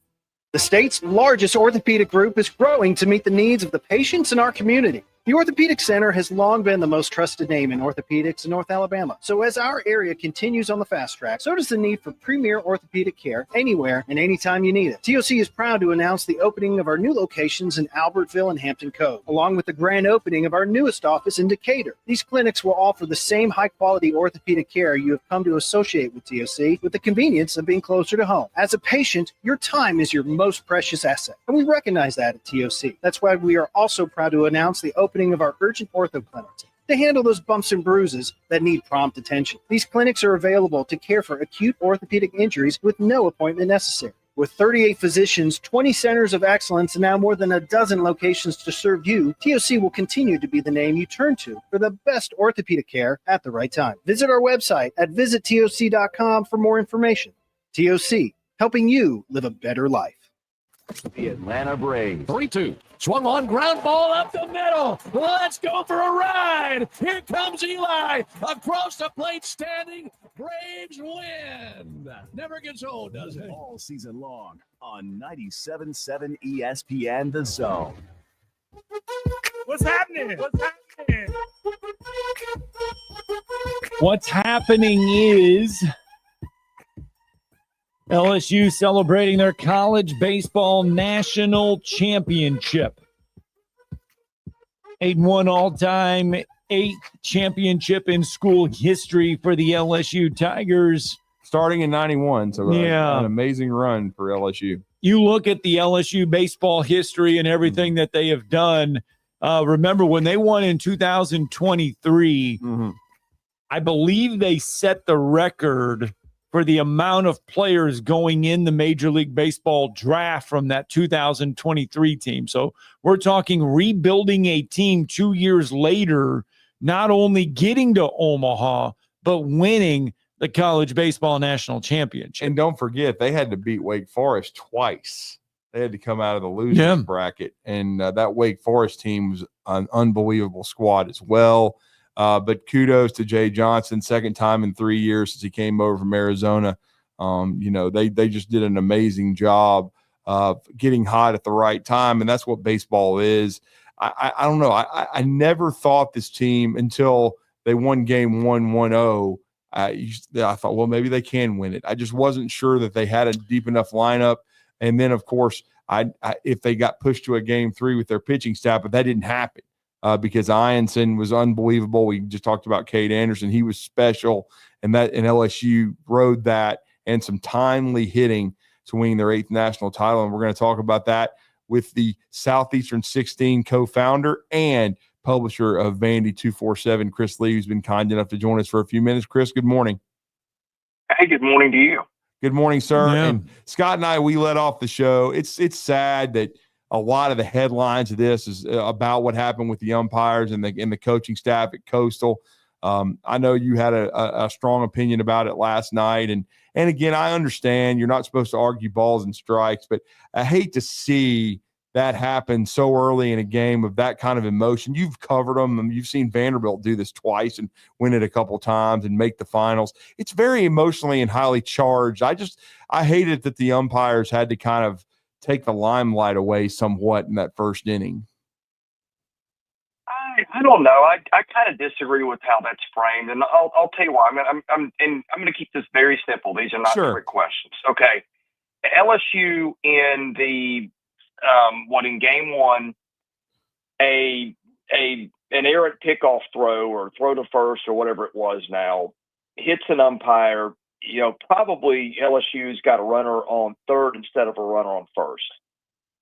The state's largest orthopedic group is growing to meet the needs of the patients in our community. The Orthopedic Center has long been the most trusted name in orthopedics in North Alabama. So as our area continues on the fast track, so does the need for premier orthopedic care anywhere and anytime you need it. TOC is proud to announce the opening of our new locations in Albertville and Hampton Cove, along with the grand opening of our newest office in Decatur. These clinics will offer the same high-quality orthopedic care you have come to associate with TOC with the convenience of being closer to home. As a patient, your time is your most precious asset, and we recognize that at TOC. That's why we are also proud to announce the opening of our urgent ortho clinics to handle those bumps and bruises that need prompt attention. These clinics are available to care for acute orthopedic injuries with no appointment necessary. With 38 physicians, 20 centers of excellence, and now more than a dozen locations to serve you, TOC will continue to be the name you turn to for the best orthopedic care at the right time. Visit our website at visittoc.com for more information. TOC, helping you live a better life. The Atlanta Braves. 3-2. Swung on, ground ball up the middle. Let's go for a ride. Here comes Eli. Across the plate standing. Braves win. Never gets old, does it? All season long on 97.7 ESPN The Zone. What's happening? What's happening? What's happening is LSU celebrating their college baseball national championship. 8-1 all-time, 8th championship in school history for the LSU Tigers. Starting in 91, so Yeah. an amazing run for LSU. You look at the LSU baseball history and everything that they have done. Remember when they won in 2023, I believe they set the record for the amount of players going in the Major League Baseball draft from that 2023 team. So we're talking rebuilding a team 2 years later, not only getting to Omaha, but winning the college baseball national championship. And don't forget, they had to beat Wake Forest twice. They had to come out of the losers bracket. And that Wake Forest team was an unbelievable squad as well. But kudos to Jay Johnson, second time in 3 years since he came over from Arizona. They just did an amazing job of getting hot at the right time, and that's what baseball is. I don't know. I never thought this team until they won game 1-1-0. I thought, well, maybe they can win it. I just wasn't sure that they had a deep enough lineup. And then, of course, if they got pushed to a game 3 with their pitching staff, but that didn't happen. Because Ianson was unbelievable. We just talked about Cade Anderson. He was special, and LSU rode that and some timely hitting to win their 8th national title. And we're going to talk about that with the Southeastern 16 co-founder and publisher of Vandy 247, Chris Lee, who's been kind enough to join us for a few minutes. Chris, good morning. Hey, good morning to you. Good morning, sir. Yeah. And Scott and I, we let off the show. It's sad that a lot of the headlines of this is about what happened with the umpires and the coaching staff at Coastal. I know you had a strong opinion about it last night. And again, I understand you're not supposed to argue balls and strikes, but I hate to see that happen so early in a game of that kind of emotion. You've covered them, and you've seen Vanderbilt do this twice and win it a couple times and make the finals. It's very emotionally and highly charged. I hate it that the umpires had to kind of take the limelight away somewhat in that first inning. I don't know. I kind of disagree with how that's framed, and I'll tell you why. I'm going to keep this very simple. These are not trick questions. Okay, LSU in the in game 1, an errant pickoff throw or throw to first or whatever it was now hits an umpire. Probably LSU's got a runner on third instead of a runner on first.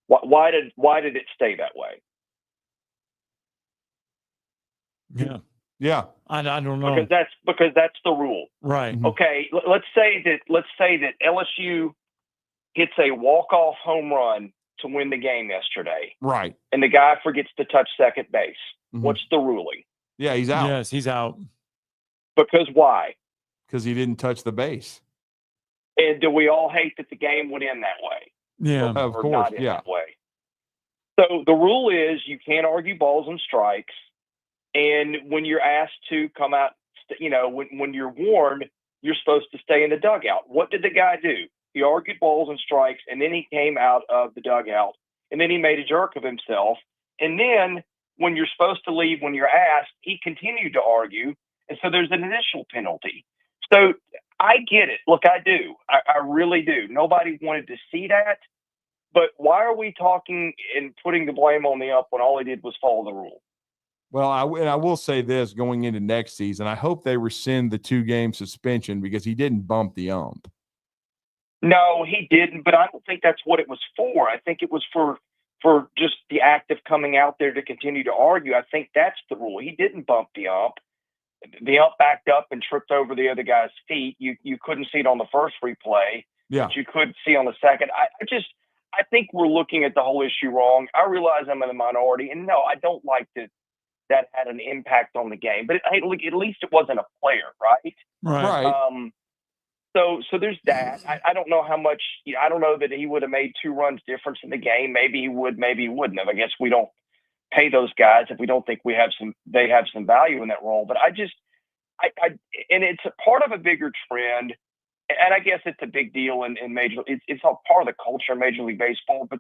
Why did it stay that way? Yeah. I don't know. Because that's the rule. Right. Okay. Let's say that LSU hits a walk-off home run to win the game yesterday. Right. And the guy forgets to touch second base. Mm-hmm. What's the ruling? Yeah, he's out. Yes, he's out. Because why? Because he didn't touch the base. And do we all hate that the game went in that way? Yeah, of course. Not in that way. So the rule is you can't argue balls and strikes. And when you're asked to come out, when you're warned, you're supposed to stay in the dugout. What did the guy do? He argued balls and strikes, and then he came out of the dugout, and then he made a jerk of himself. And then when you're supposed to leave, when you're asked, he continued to argue. And so there's an initial penalty. So I get it. Look, I do. I really do. Nobody wanted to see that. But why are we talking and putting the blame on the ump when all he did was follow the rule? Well, I will say this going into next season, I hope they rescind the 2-game suspension because he didn't bump the ump. No, he didn't, but I don't think that's what it was for. I think it was for just the act of coming out there to continue to argue. I think that's the rule. He didn't bump the ump. The ump backed up and tripped over the other guy's feet. You couldn't see it on the first replay, but you could see on the second. I think we're looking at the whole issue wrong. I realize I'm in the minority, and no, I don't like that had an impact on the game. But at least it wasn't a player, right? Right. So there's that. I don't know how much. I don't know that he would have made 2 runs difference in the game. Maybe he would. Maybe he wouldn't have. I guess we don't pay those guys if we don't think they have some value in that role. But and it's a part of a bigger trend. And I guess it's a big deal in major. It's all part of the culture of Major League Baseball. But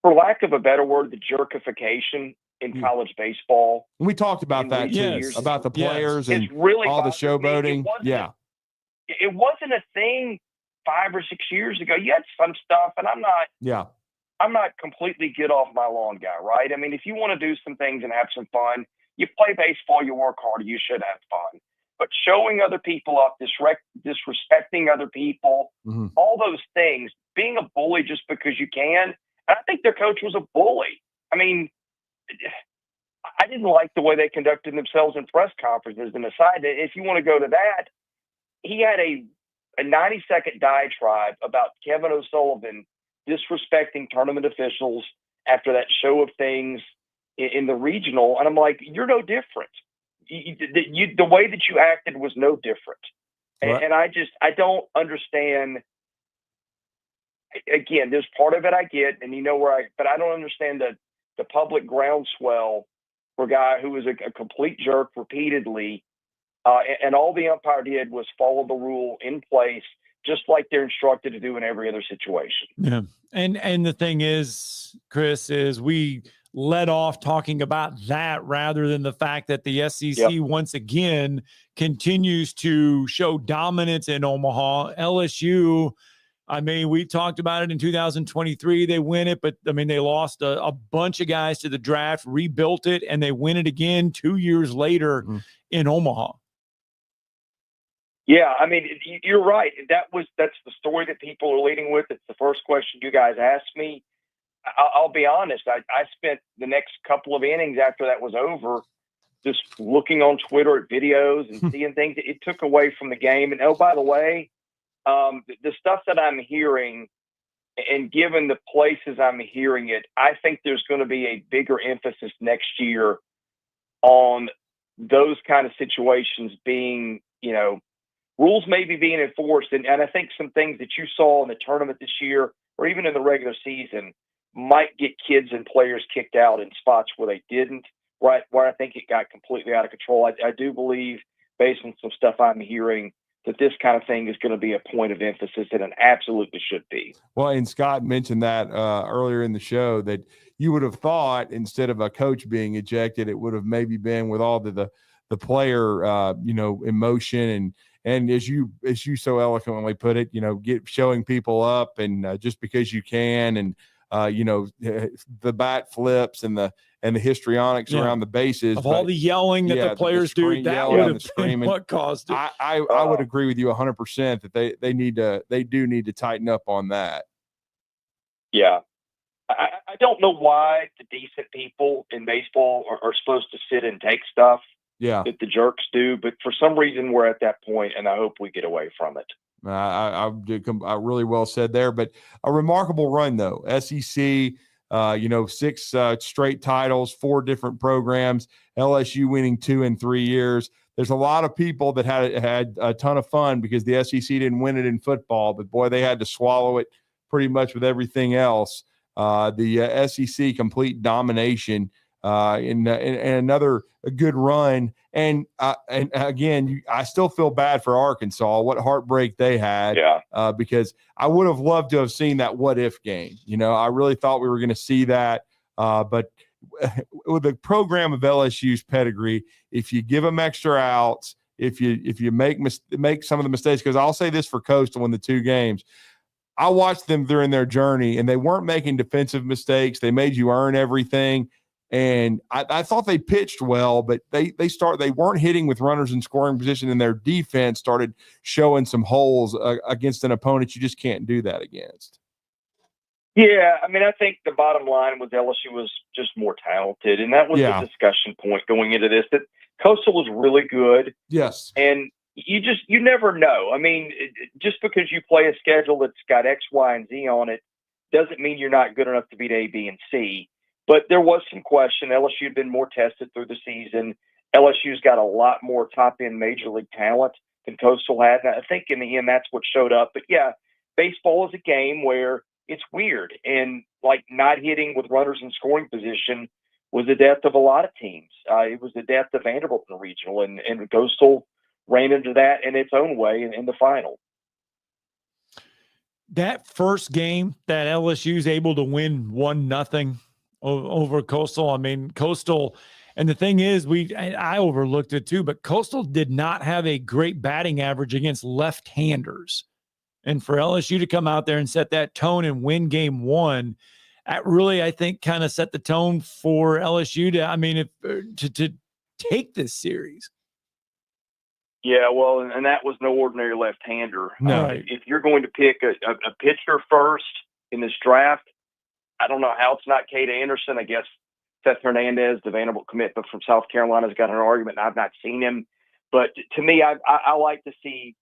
for lack of a better word, the jerkification in college baseball. We talked about that too, about the players and really all the showboating. It wasn't a thing 5 or 6 years ago. You had some stuff, and I'm not completely get off my lawn guy, right? I mean, if you want to do some things and have some fun, you play baseball, you work hard, you should have fun. But showing other people up, disrespecting other people, all those things, being a bully just because you can. And I think their coach was a bully. I mean, I didn't like the way they conducted themselves in press conferences. And aside, if you want to go to that, he had a 90-second diatribe about Kevin O'Sullivan disrespecting tournament officials after that show of things in the regional. And I'm like, you're no different. The way that you acted was no different. And I don't understand. Again, there's part of it I get, and but I don't understand the public groundswell for a guy who was a complete jerk repeatedly. And all the umpire did was follow the rule in place, just like they're instructed to do in every other situation. Yeah. And the thing is, Chris, is we let off talking about that rather than the fact that the SEC once again continues to show dominance in Omaha. LSU, I mean, we talked about it in 2023. They win it, but I mean, they lost a bunch of guys to the draft, rebuilt it, and they win it again 2 years later in Omaha. Yeah, I mean, you're right. That's the story that people are leading with. It's the first question you guys asked me. I'll be honest. I spent the next couple of innings after that was over just looking on Twitter at videos and seeing things. It took away from the game. And, oh, by the way, the stuff that I'm hearing, and given the places I'm hearing it, I think there's going to be a bigger emphasis next year on those kind of situations being, rules maybe being enforced. And I think some things that you saw in the tournament this year or even in the regular season might get kids and players kicked out in spots where they didn't, right, where I think it got completely out of control. I do believe, based on some stuff I'm hearing, that this kind of thing is going to be a point of emphasis, and it absolutely should be. Well, and Scott mentioned that earlier in the show that you would have thought instead of a coach being ejected, it would have maybe been with all the player, emotion and as you so eloquently put it, showing people up and just because you can, and the bat flips and the histrionics around the bases of all the yelling that the players do. That would have been what caused it. I would agree with you 100% that they do need to tighten up on that. Yeah. I don't know why the decent people in baseball are supposed to sit and take stuff that the jerks do, but for some reason we're at that point, and I hope we get away from it. I really well said there, but a remarkable run though. SEC, 6 straight titles, 4 different programs, LSU winning 2 in 3 years. There's a lot of people that had a ton of fun because the SEC didn't win it in football, but boy, they had to swallow it pretty much with everything else. The SEC complete domination in another a good run. And again, I still feel bad for Arkansas. What heartbreak they had, because I would have loved to have seen that what if game. I really thought we were going to see that, but with the program of LSU's pedigree, if you give them extra outs, if you make some of the mistakes, because I'll say this for Coastal in the two games. I watched them during their journey, and they weren't making defensive mistakes. They made you earn everything. And I thought they pitched well, but they weren't hitting with runners in scoring position, and their defense started showing some holes against an opponent you just can't do that against. Yeah, I mean, I think the bottom line was LSU was just more talented, and that was the discussion point going into this, that Coastal was really good. Yes. And you never know. I mean, just because you play a schedule that's got X, Y, and Z on it doesn't mean you're not good enough to beat A, B, and C. But there was some question. LSU had been more tested through the season. LSU's got a lot more top-end major league talent than Coastal had. And I think in the end that's what showed up. But, yeah, baseball is a game where it's weird. And, like, not hitting with runners in scoring position was the death of a lot of teams. It was the death of Vanderbilt in the regional. And Coastal ran into that in its own way in the final. That first game that LSU is able to win 1-0 over Coastal. I mean, Coastal, and the thing is, I overlooked it too, but Coastal did not have a great batting average against left-handers. And for LSU to come out there and set that tone and win game one, that really, I think, kind of set the tone for LSU to take this series. Yeah, well, and that was no ordinary left-hander. No. If you're going to pick a pitcher first in this draft, I don't know how it's not Cade Anderson. I guess Seth Hernandez, the Vanderbilt commitment from South Carolina, has got an argument, and I've not seen him. But to me, I like to see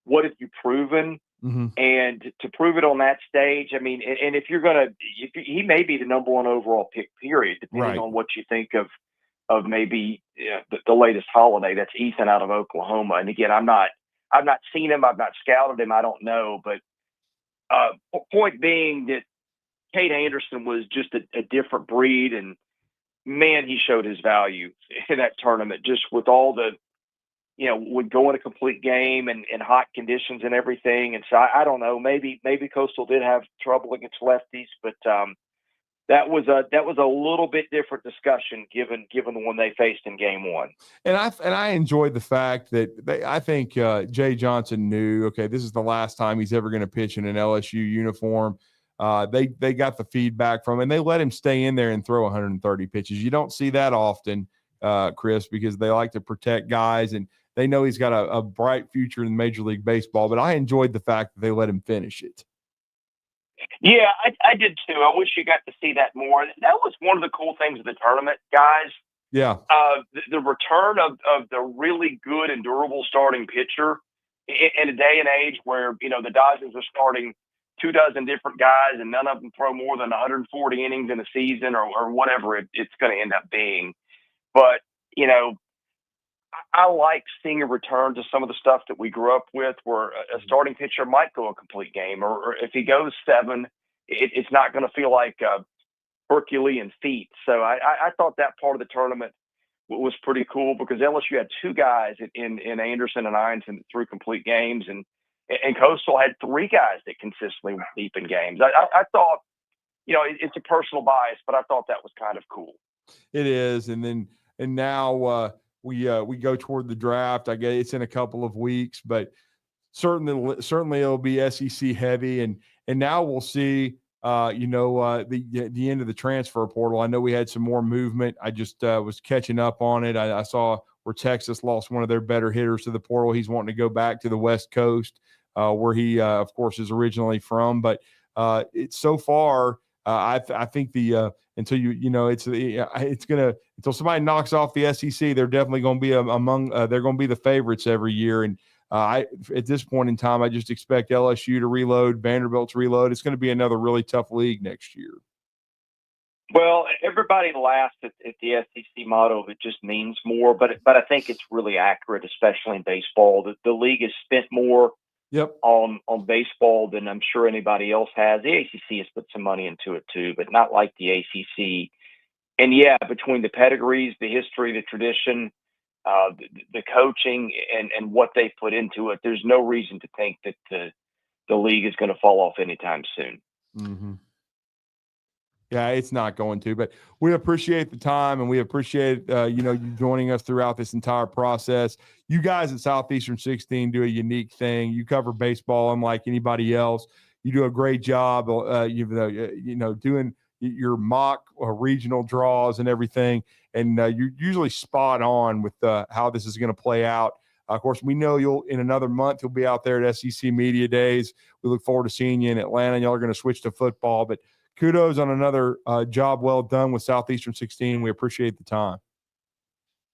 what have you proven, and to prove it on that stage. I mean, and if you're going to, he may be the number one overall pick, period, depending on what you think of maybe the latest holiday. That's Ethan out of Oklahoma. And again, I've not seen him. I've not scouted him. I don't know. But point being that Cade Anderson was just a different breed, and man, he showed his value in that tournament, just with all the, would go in a complete game and hot conditions and everything. And so I don't know, maybe Coastal did have trouble against lefties, but that was a little bit different discussion given the one they faced in game one. And I enjoyed the fact that I think Jay Johnson knew, okay, this is the last time he's ever going to pitch in an LSU uniform. They got the feedback from him, and they let him stay in there and throw 130 pitches. You don't see that often, Chris, because they like to protect guys, and they know he's got a bright future in Major League Baseball. But I enjoyed the fact that they let him finish it. Yeah, I did too. I wish you got to see that more. That was one of the cool things of the tournament, guys. Yeah. The return of the really good and durable starting pitcher in a day and age where, the Dodgers are starting 24 different guys and none of them throw more than 140 innings in a season or whatever it's going to end up being. But, I like seeing a return to some of the stuff that we grew up with where a starting pitcher might go a complete game, or if he goes 7, it's not going to feel like Herculean feat. So I thought that part of the tournament was pretty cool because LSU had 2 guys in Anderson and Ironton that threw complete games, and Coastal had 3 guys that consistently went deep in games. I thought, it's a personal bias, but I thought that was kind of cool. It is. And now we go toward the draft. I guess it's in a couple of weeks, but certainly it'll be SEC heavy. And now we'll see, the end of the transfer portal. I know we had some more movement. I just was catching up on it. I saw where Texas lost one of their better hitters to the portal. He's wanting to go back to the West Coast, where he, of course, is originally from. But it's so far, I think until somebody knocks off the SEC, they're definitely going to be they're going to be the favorites every year. And at this point in time, I just expect LSU to reload, Vanderbilt to reload. It's going to be another really tough league next year. Well, everybody laughs at the SEC motto. It just means more, but I think it's really accurate, especially in baseball. The league has spent more on baseball than I'm sure anybody else has. The ACC has put some money into it too, but not like the ACC. yeah, between the pedigrees, the history, the tradition, the coaching, and what they put into it, there's no reason to think that the league is going to fall off anytime soon. Mm-hmm. Yeah, it's not going to, but we appreciate the time, and we appreciate, you joining us throughout this entire process. You guys at Southeastern 16 do a unique thing. You cover baseball unlike anybody else. You do a great job, doing your mock regional draws and everything. And you're usually spot on with how this is going to play out. Of course, we know in another month, you'll be out there at SEC Media Days. We look forward to seeing you in Atlanta. Y'all are going to switch to football, but kudos on another job well done with Southeastern 16. We appreciate the time.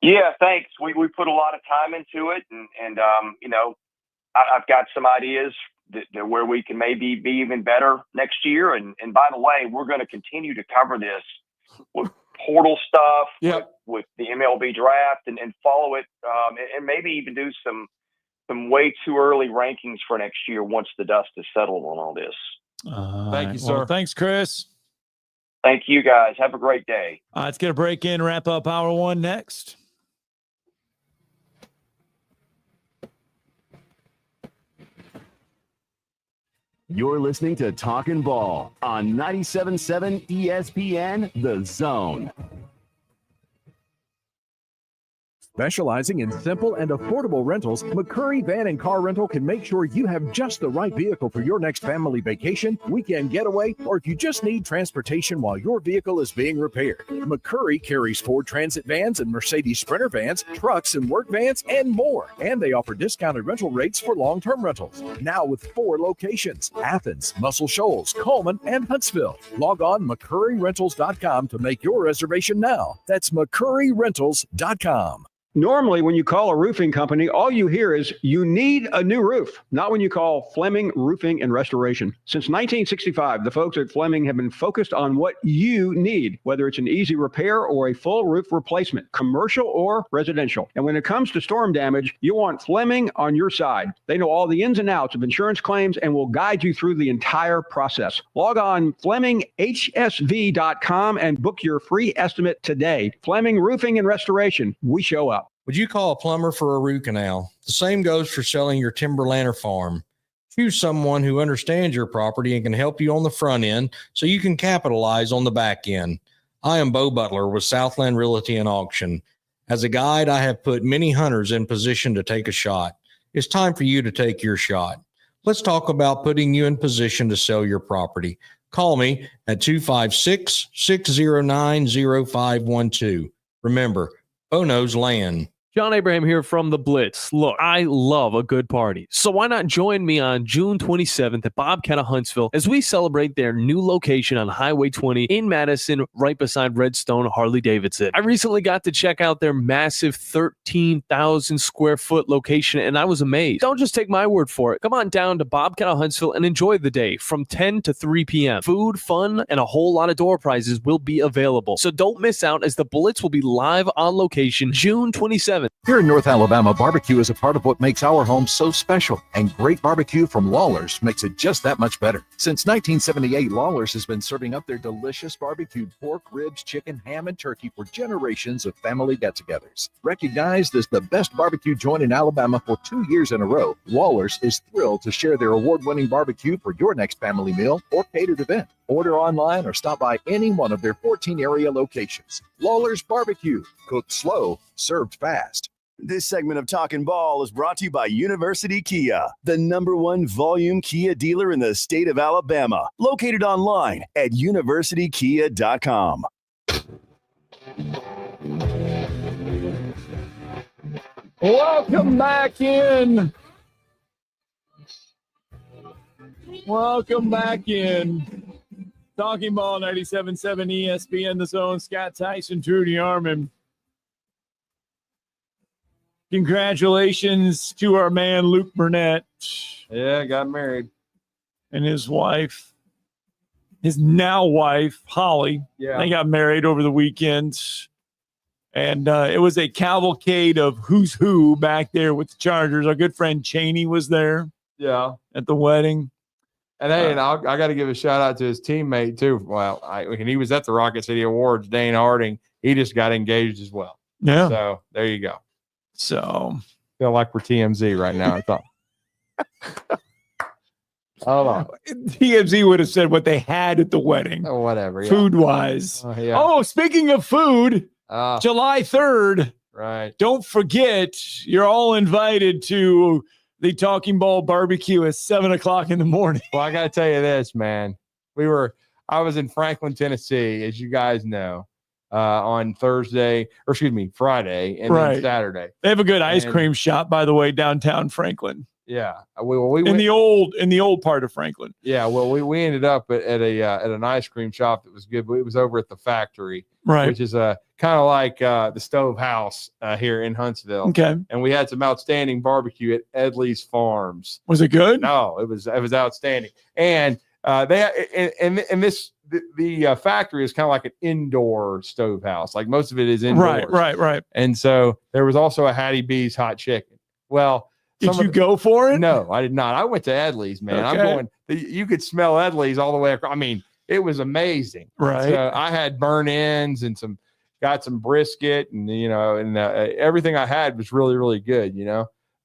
Yeah, thanks. We put a lot of time into it, and I've got some ideas that where we can maybe be even better next year. And by the way, we're going to continue to cover this with portal stuff, with the MLB draft, and follow it, and maybe even do some way too early rankings for next year once the dust is settled on all this. Thank you, sir. Well, thanks, Chris. Thank you, guys. Have a great day. Let's get a break in, wrap up Hour 1 next. You're listening to Talkin' Ball on 97.7 ESPN, The Zone. Specializing in simple and affordable rentals, McCurry Van and Car Rental can make sure you have just the right vehicle for your next family vacation, weekend getaway, or if you just need transportation while your vehicle is being repaired. McCurry carries Ford Transit vans and Mercedes Sprinter vans, trucks and work vans, and more. And they offer discounted rental rates for long-term rentals. Now with 4 locations: Athens, Muscle Shoals, Coleman, and Huntsville. Log on McCurryRentals.com to make your reservation now. That's McCurryRentals.com. Normally, when you call a roofing company, all you hear is you need a new roof. Not when you call Fleming Roofing and Restoration. Since 1965, the folks at Fleming have been focused on what you need, whether it's an easy repair or a full roof replacement, commercial or residential. And when it comes to storm damage, you want Fleming on your side. They know all the ins and outs of insurance claims and will guide you through the entire process. Log on FlemingHSV.com and book your free estimate today. Fleming Roofing and Restoration. We show up. Would you call a plumber for a root canal? The same goes for selling your timberland or farm. Choose someone who understands your property and can help you on the front end so you can capitalize on the back end. I am Bo Butler with Southland Realty and Auction. As a guide, I have put many hunters in position to take a shot. It's time for you to take your shot. Let's talk about putting you in position to sell your property. Call me at 256-609-0512. Remember, Bo knows land. John Abraham here from The Blitz. Look, I love a good party, so why not join me on June 27th at Bobcat of Huntsville as we celebrate their new location on Highway 20 in Madison, right beside Redstone Harley-Davidson. I recently got to check out their massive 13,000 square foot location, and I was amazed. Don't just take my word for it. Come on down to Bobcat of Huntsville and enjoy the day from 10 to 3 p.m. Food, fun, and a whole lot of door prizes will be available, so don't miss out as The Blitz will be live on location June 27th. Here in North Alabama, barbecue is a part of what makes our home so special, and great barbecue from Lawler's makes it just that much better. Since 1978, Lawler's has been serving up their delicious barbecued pork, ribs, chicken, ham, and turkey for generations of family get-togethers. Recognized as the best barbecue joint in Alabama for 2 years in a row, Lawler's is thrilled to share their award-winning barbecue for your next family meal or catered event. Order online or stop by any one of their 14 area locations. Lawler's Barbecue, cooked slow, served fast. This segment of Talkin' Ball is brought to you by University Kia, the #1 volume Kia dealer in the state of Alabama. Located online at universitykia.com. Welcome back in. Welcome back in. Talking Ball 97.7 ESPN, The Zone. Scott Tyson, Drew DeArmond. Congratulations to our man, Luke Burnett. Yeah, got married. And his wife, his now wife, Holly. Yeah. They got married over the weekend. And it was a cavalcade of who's who back there with the Chargers. Our good friend Cheney was there. Yeah. At the wedding. And hey, and I got to give a shout out to his teammate too. Well, and he was at the Rocket City Awards. Dane Harding, he just got engaged as well. Yeah. So there you go. So feel like we're TMZ right now. I thought. Oh, TMZ would have said what they had at the wedding. Oh, whatever. Yeah. Food wise. Yeah. Oh, speaking of food, July 3rd. Right. Don't forget, you're all invited to the Talking Ball barbecue at 7:00 in the morning. Well, I got to tell you this, man. I was in Franklin, Tennessee, as you guys know, on Friday, and then Saturday. They have a good ice cream shop, by the way, downtown Franklin. Yeah, in the old part of Franklin. Yeah, well, we ended up at an ice cream shop that was good, but it was over at the Factory, right? Which is kind of like the Stove House here in Huntsville. Okay, and we had some outstanding barbecue at Edley's Farms. Was it good? No, it was outstanding, and the Factory is kind of like an indoor stove house. Like most of it is indoors. Right. And so there was also a Hattie B's hot chicken. Well. Did you go for it? No, I did not. I went to Edley's, man. Okay. You could smell Edley's all the way across. I mean, it was amazing. Right. So I had burn ends and got some brisket and, everything I had was really, really good,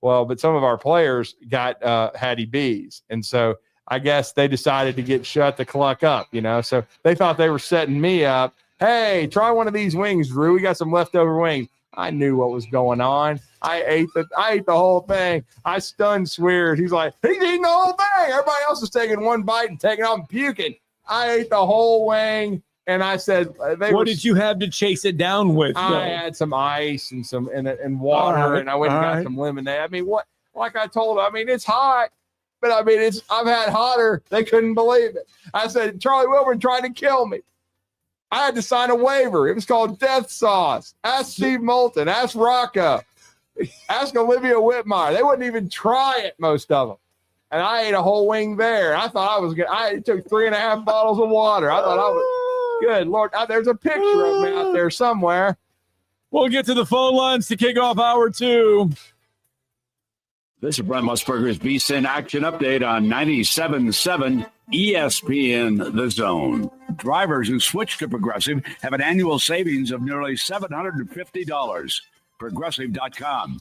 Well, but some of our players got Hattie B's. And so I guess they decided to get shut the cluck up, So they thought they were setting me up. Hey, try one of these wings, Drew. We got some leftover wings. I knew what was going on. I ate the whole thing. I stunned Swears. He's like, he's eating the whole thing. Everybody else is taking one bite and taking off and puking. I ate the whole wing, and I said, "What did you have to chase it down with?" I had some ice and some and water, and I went and got some lemonade. I mean, like I told him, I mean, it's hot, but I mean, I've had hotter. They couldn't believe it. I said, Charlie Wilburn tried to kill me. I had to sign a waiver. It was called Death Sauce. Ask Steve Moulton. Ask Rocco. Ask Olivia Whitmire. They wouldn't even try it, most of them. And I ate a whole wing there. I thought I was good. I took 3.5 bottles of water. I thought I was good. Lord, there's a picture of me out there somewhere. We'll get to the phone lines to kick off hour 2. This is Brent Musburger's VSiN Action Update on 97.7 ESPN The Zone. Drivers who switch to Progressive have an annual savings of nearly $750. Progressive.com.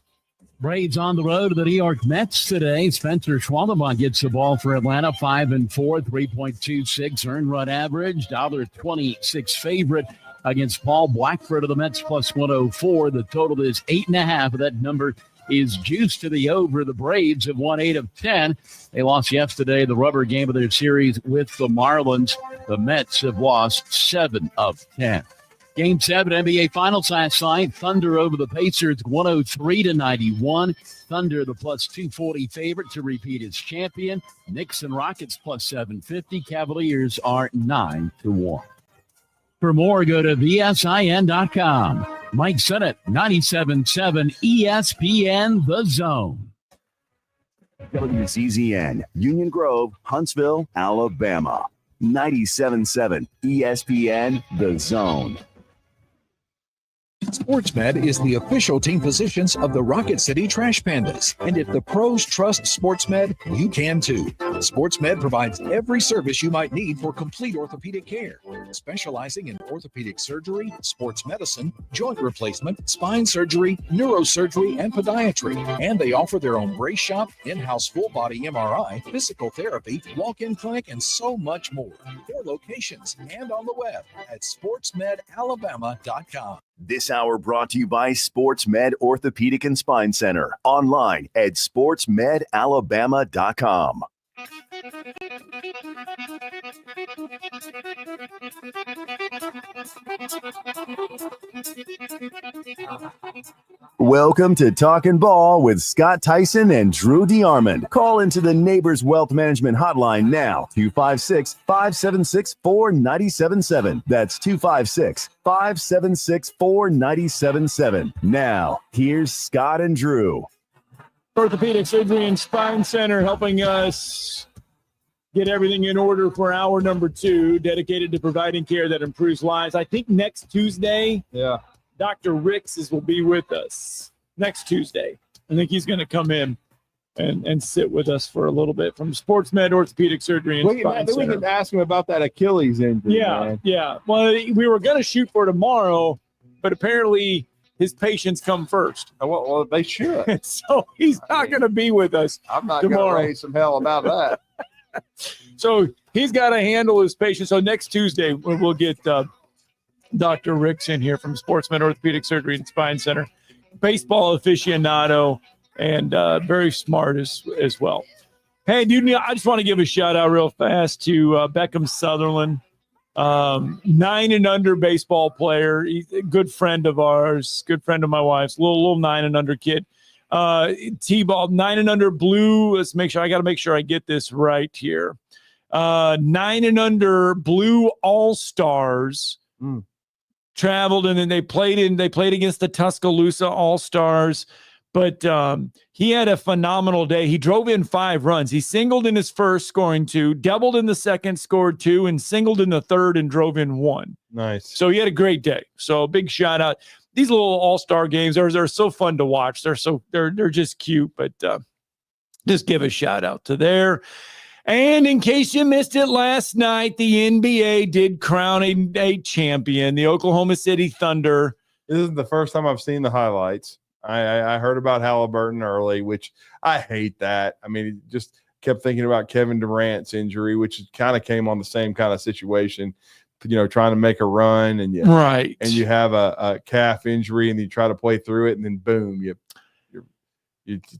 Braves on the road to the New York Mets today. Spencer Schwaldeman gets the ball for Atlanta, 5-4, 3.26 earned run average, $1.26 favorite against Paul Blackford of the Mets, plus 104. The total is 8.5. That number is juiced to the over. The Braves have won 8 of 10. They lost yesterday, the rubber game of their series with the Marlins. The Mets have lost 7 of 10. Game 7 NBA Finals last night. Thunder over the Pacers, 103-91. Thunder, the plus 240 favorite to repeat as champion. Knicks and Rockets plus 750. Cavaliers are 9-1. For more, go to VSIN.com. Mike Sennett, 97.7 ESPN The Zone. WCZN, Union Grove, Huntsville, Alabama. 97.7 ESPN The Zone. SportsMed is the official team physicians of the Rocket City Trash Pandas. And if the pros trust SportsMed, you can too. SportsMed provides every service you might need for complete orthopedic care, specializing in orthopedic surgery, sports medicine, joint replacement, spine surgery, neurosurgery, and podiatry. And they offer their own brace shop, in-house full-body MRI, physical therapy, walk-in clinic, and so much more. 4 locations and on the web at sportsmedalabama.com. This hour brought to you by SportsMed Orthopedic and Spine Center. Online at sportsmedalabama.com. Welcome to Talkin' Ball with Scott Tyson and Drew DeArmond. Call into the Neighbors Wealth Management Hotline now, 256-576-4977. That's 256-576-4977. Now, here's Scott and Drew. Orthopedic Surgery and Spine Center helping us get everything in order for hour number 2, dedicated to providing care that improves lives. I think next Tuesday, Dr. Ricks will be with us next Tuesday. I think he's going to come in and sit with us for a little bit from Sports Med Orthopedic Surgery and Spine We Center. can ask him about that Achilles injury. Yeah, man. yeah. Well, we were going to shoot for tomorrow, but apparently his patients come first. Well, they should. So he's not going to be with us I'm not going to tomorrow. raise some hell about that. So he's got to handle his patients. So next Tuesday, we'll get Dr. Ricks in here from Sports Med Orthopedic Surgery and Spine Center. Baseball aficionado and very smart as well. Hey, dude, I just want to give a shout out real fast to Beckham Sutherland, 9 and under baseball player. He's a good friend of ours, good friend of my wife's, little 9 and under kid. T-ball, 9 and under blue. Let's make sure. I got to make sure I get this right here. 9 and under blue all-stars. Traveled and then they played against the Tuscaloosa All-Stars, but he had a phenomenal day. He drove in 5 runs. He singled in his first, scoring 2, doubled in the second, scored 2, and singled in the third and drove in 1. Nice. So he had a great day. So big shout out. These little all-star games are so fun to watch. They're just cute, but just give a shout out to there. And in case you missed it last night, the NBA did crown a champion, the Oklahoma City Thunder. This is the first time I've seen the highlights. I heard about Halliburton early, which I hate that. I mean, just kept thinking about Kevin Durant's injury, which kind of came on the same kind of situation, trying to make a run and you have a calf injury and you try to play through it and then boom, you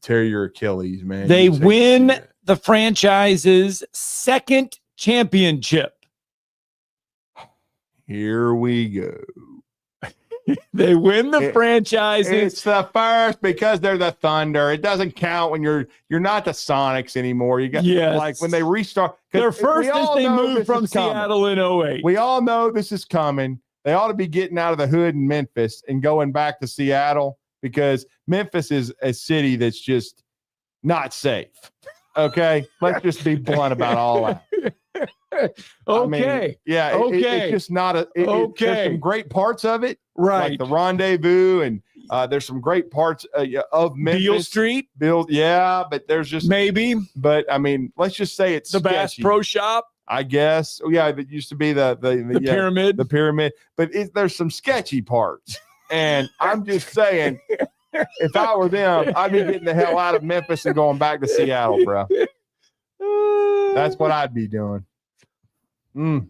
tear your Achilles, man. They win the franchise's second championship. Here we go. They win the franchises. It's the first because they're the Thunder. It doesn't count when you're not the Sonics anymore. You got like when they restart. Their first is they moved from Seattle in 08. We all know this is coming. They ought to be getting out of the hood in Memphis and going back to Seattle because Memphis is a city that's just not safe. Okay, let's just be blunt about all that. Okay. It's just not a. There's some great parts of it, right? Like the rendezvous, and there's some great parts of Memphis. Beale Street, but there's just maybe. But I mean, let's just say it's the Bass Pro Shop. I guess. Oh yeah, that used to be the pyramid. The pyramid, but there's some sketchy parts, and I'm just saying. If I were them, I'd be getting the hell out of Memphis and going back to Seattle, bro. That's what I'd be doing.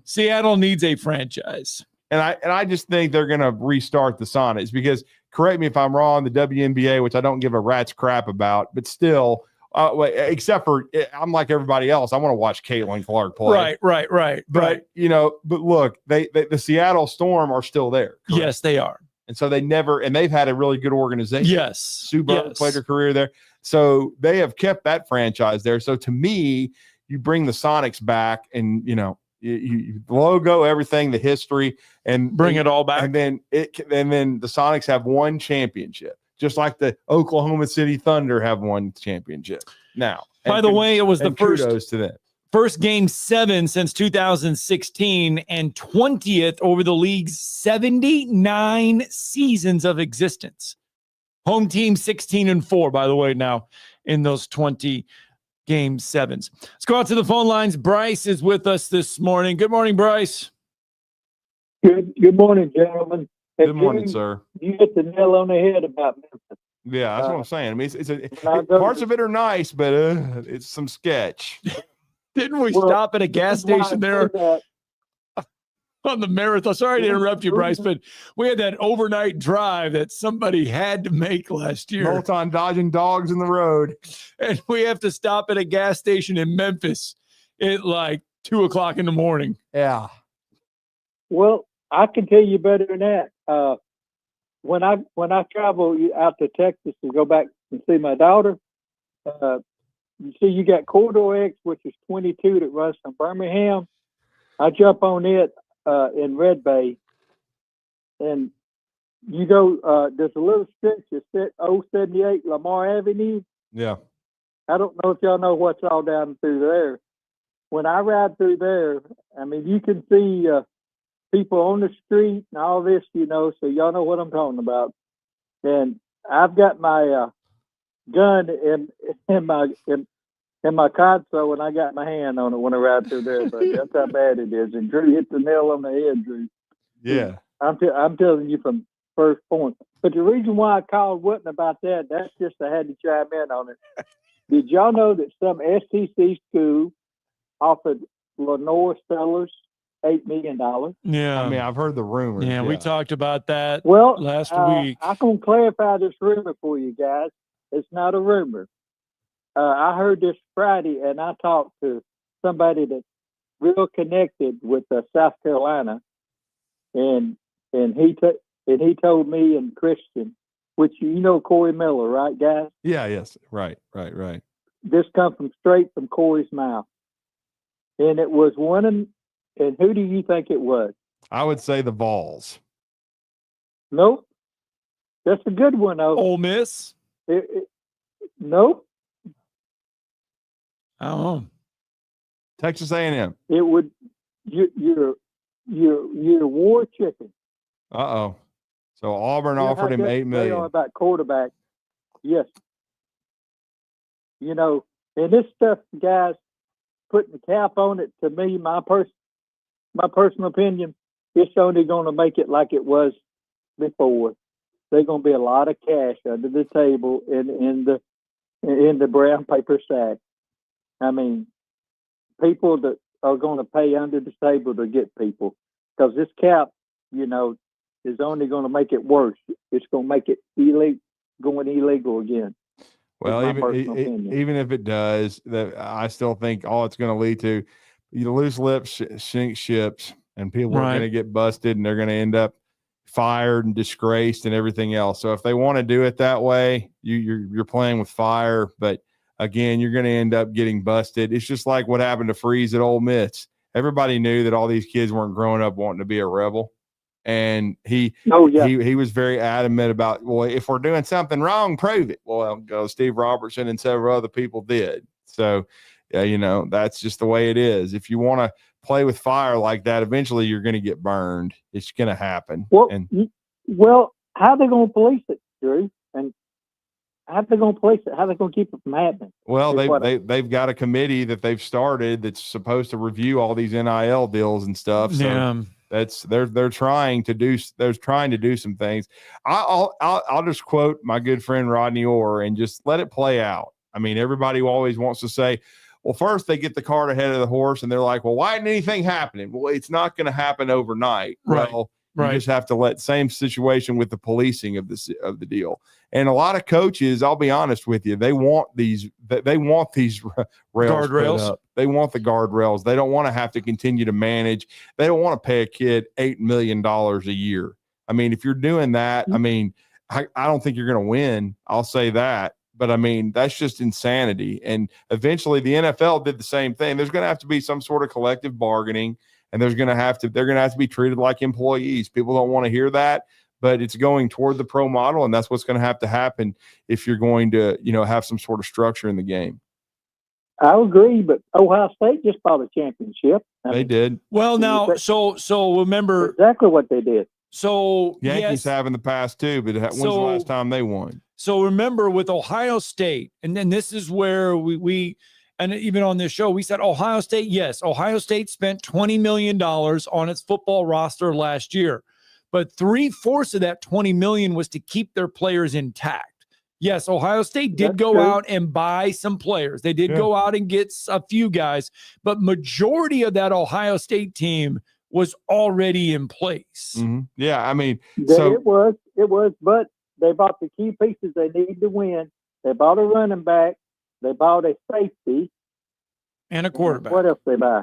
Seattle needs a franchise. And I just think they're going to restart the Sonics because, correct me if I'm wrong, the WNBA, which I don't give a rat's crap about, but still, except for I'm like everybody else, I want to watch Caitlin Clark play. Right. But, but look, the Seattle Storm are still there. Correct? Yes, they are. And so they've had a really good organization. Yes. Sue Bird played her career there. So they have kept that franchise there. So to me, you bring the Sonics back and, you logo, everything, the history, and bring it all back. And then the Sonics have one championship, just like the Oklahoma City Thunder have one championship. Now, by the way, it was the kudos to them. First game 7 since 2016 and 20th over the league's 79 seasons of existence. Home team 16-4, by the way, now in those 20 game 7s. Let's go out to the phone lines. Bryce is with us this morning. Good morning, Bryce. Good morning, gentlemen. Good morning, sir. You hit the nail on the head about Memphis. Yeah, that's what I'm saying. I mean, parts of it are nice, but it's some sketch. Didn't we stop at a gas station there on the marathon? Sorry to interrupt you, Bryce, but we had that overnight drive that somebody had to make last year. Bolt on dodging dogs in the road. And we have to stop at a gas station in Memphis at like 2:00 in the morning. Yeah. Well, I can tell you better than that. When I travel out to Texas to go back and see my daughter, you see, you got Corridor X, which is 22 that runs from Birmingham. I jump on it in Red Bay, and you go. There's a little stretch that's 078 Lamar Avenue. Yeah. I don't know if y'all know what's all down through there. When I ride through there, I mean, you can see people on the street and all this, so y'all know what I'm talking about. And I've got my gun in my console, and I got my hand on it when I ride through there. But that's how bad it is. And Drew hit the nail on the head, Drew. Yeah. I'm telling you from first point. But the reason why I called wasn't about that. That's just I had to chime in on it. Did y'all know that some SEC school offered Lenore Sellers $8 million? Yeah. I mean, I've heard the rumors. Yeah, we talked about that Well, last week. I can clarify this rumor for you guys. It's not a rumor. I heard this Friday, and I talked to somebody that's real connected with South Carolina, and he told me and Christian, which you know Corey Miller, right, guys? Yeah. Yes. Right. This comes straight from Corey's mouth, and it was one. And who do you think it was? I would say the Vols. Nope. That's a good one, though. Ole Miss? Nope. I don't know. Texas A&M. It would your war chicken. Uh-oh. So Auburn You know offered him how $8 They are million. about quarterback. Yes. You know, and this stuff, guys, putting the cap on it, to me, my personal opinion, it's only going to make it like it was before. There's going to be a lot of cash under the table in the brown paper sack. I mean, people that are going to pay under the table to get people, because this cap, you know, is only going to make it worse. It's going to make it going illegal again. Well, even if it does, I still think all it's going to lead to, loose lips sink ships, and people are going to get busted, and they're going to end up fired and disgraced and everything else. So if they want to do it that way, you're playing with fire. But again, you're going to end up getting busted. It's just like what happened to Freeze at Ole Miss. Everybody knew that all these kids weren't growing up wanting to be a rebel. And he was very adamant about, well, if we're doing something wrong, prove it. Well, Steve Robertson and several other people did. So, that's just the way it is. If you want to play with fire like that, eventually you're going to get burned. It's going to happen. Well, how are they going to police it, Drew? And how are they going to police it? How are they going to keep it from happening? Well, they've got a committee that they've started that's supposed to review all these NIL deals and stuff. So Yeah. they're trying to do some things. I'll just quote my good friend Rodney Orr and just let it play out. I mean, everybody always wants to say, well, first they get the cart ahead of the horse and they're like, well, why isn't anything happening? Well, it's not going to happen overnight. Right. Well, you just have to same situation with the policing of the deal. And a lot of coaches, I'll be honest with you, they want these rails Guardrails. put up. They want the guardrails. They don't want to have to continue to manage. They don't want to pay a kid $8 million a year. I mean, if you're doing that, I mean, I don't think you're going to win. I'll say that. But I mean, that's just insanity. And eventually the NFL did the same thing. There's going to have to be some sort of collective bargaining, and they're going to have to be treated like employees. People don't want to hear that, but it's going toward the pro model. And that's what's going to have to happen if you're going to, have some sort of structure in the game. I agree, but Ohio State just bought a championship. They did. Well, now, so remember exactly what they did. So Yankees have in the past too, but when's the last time they won? So remember with Ohio State, and then this is where we and even on this show, we said Ohio State, yes, Ohio State spent $20 million on its football roster last year, but 3/4 of that $20 million was to keep their players intact. Yes, Ohio State did go out and buy some players. They did go out and get a few guys, but majority of that Ohio State team was already in place. Mm-hmm. Yeah, I mean, it was, but they bought the key pieces they need to win. They bought a running back. They bought a safety. And a quarterback. What else they buy?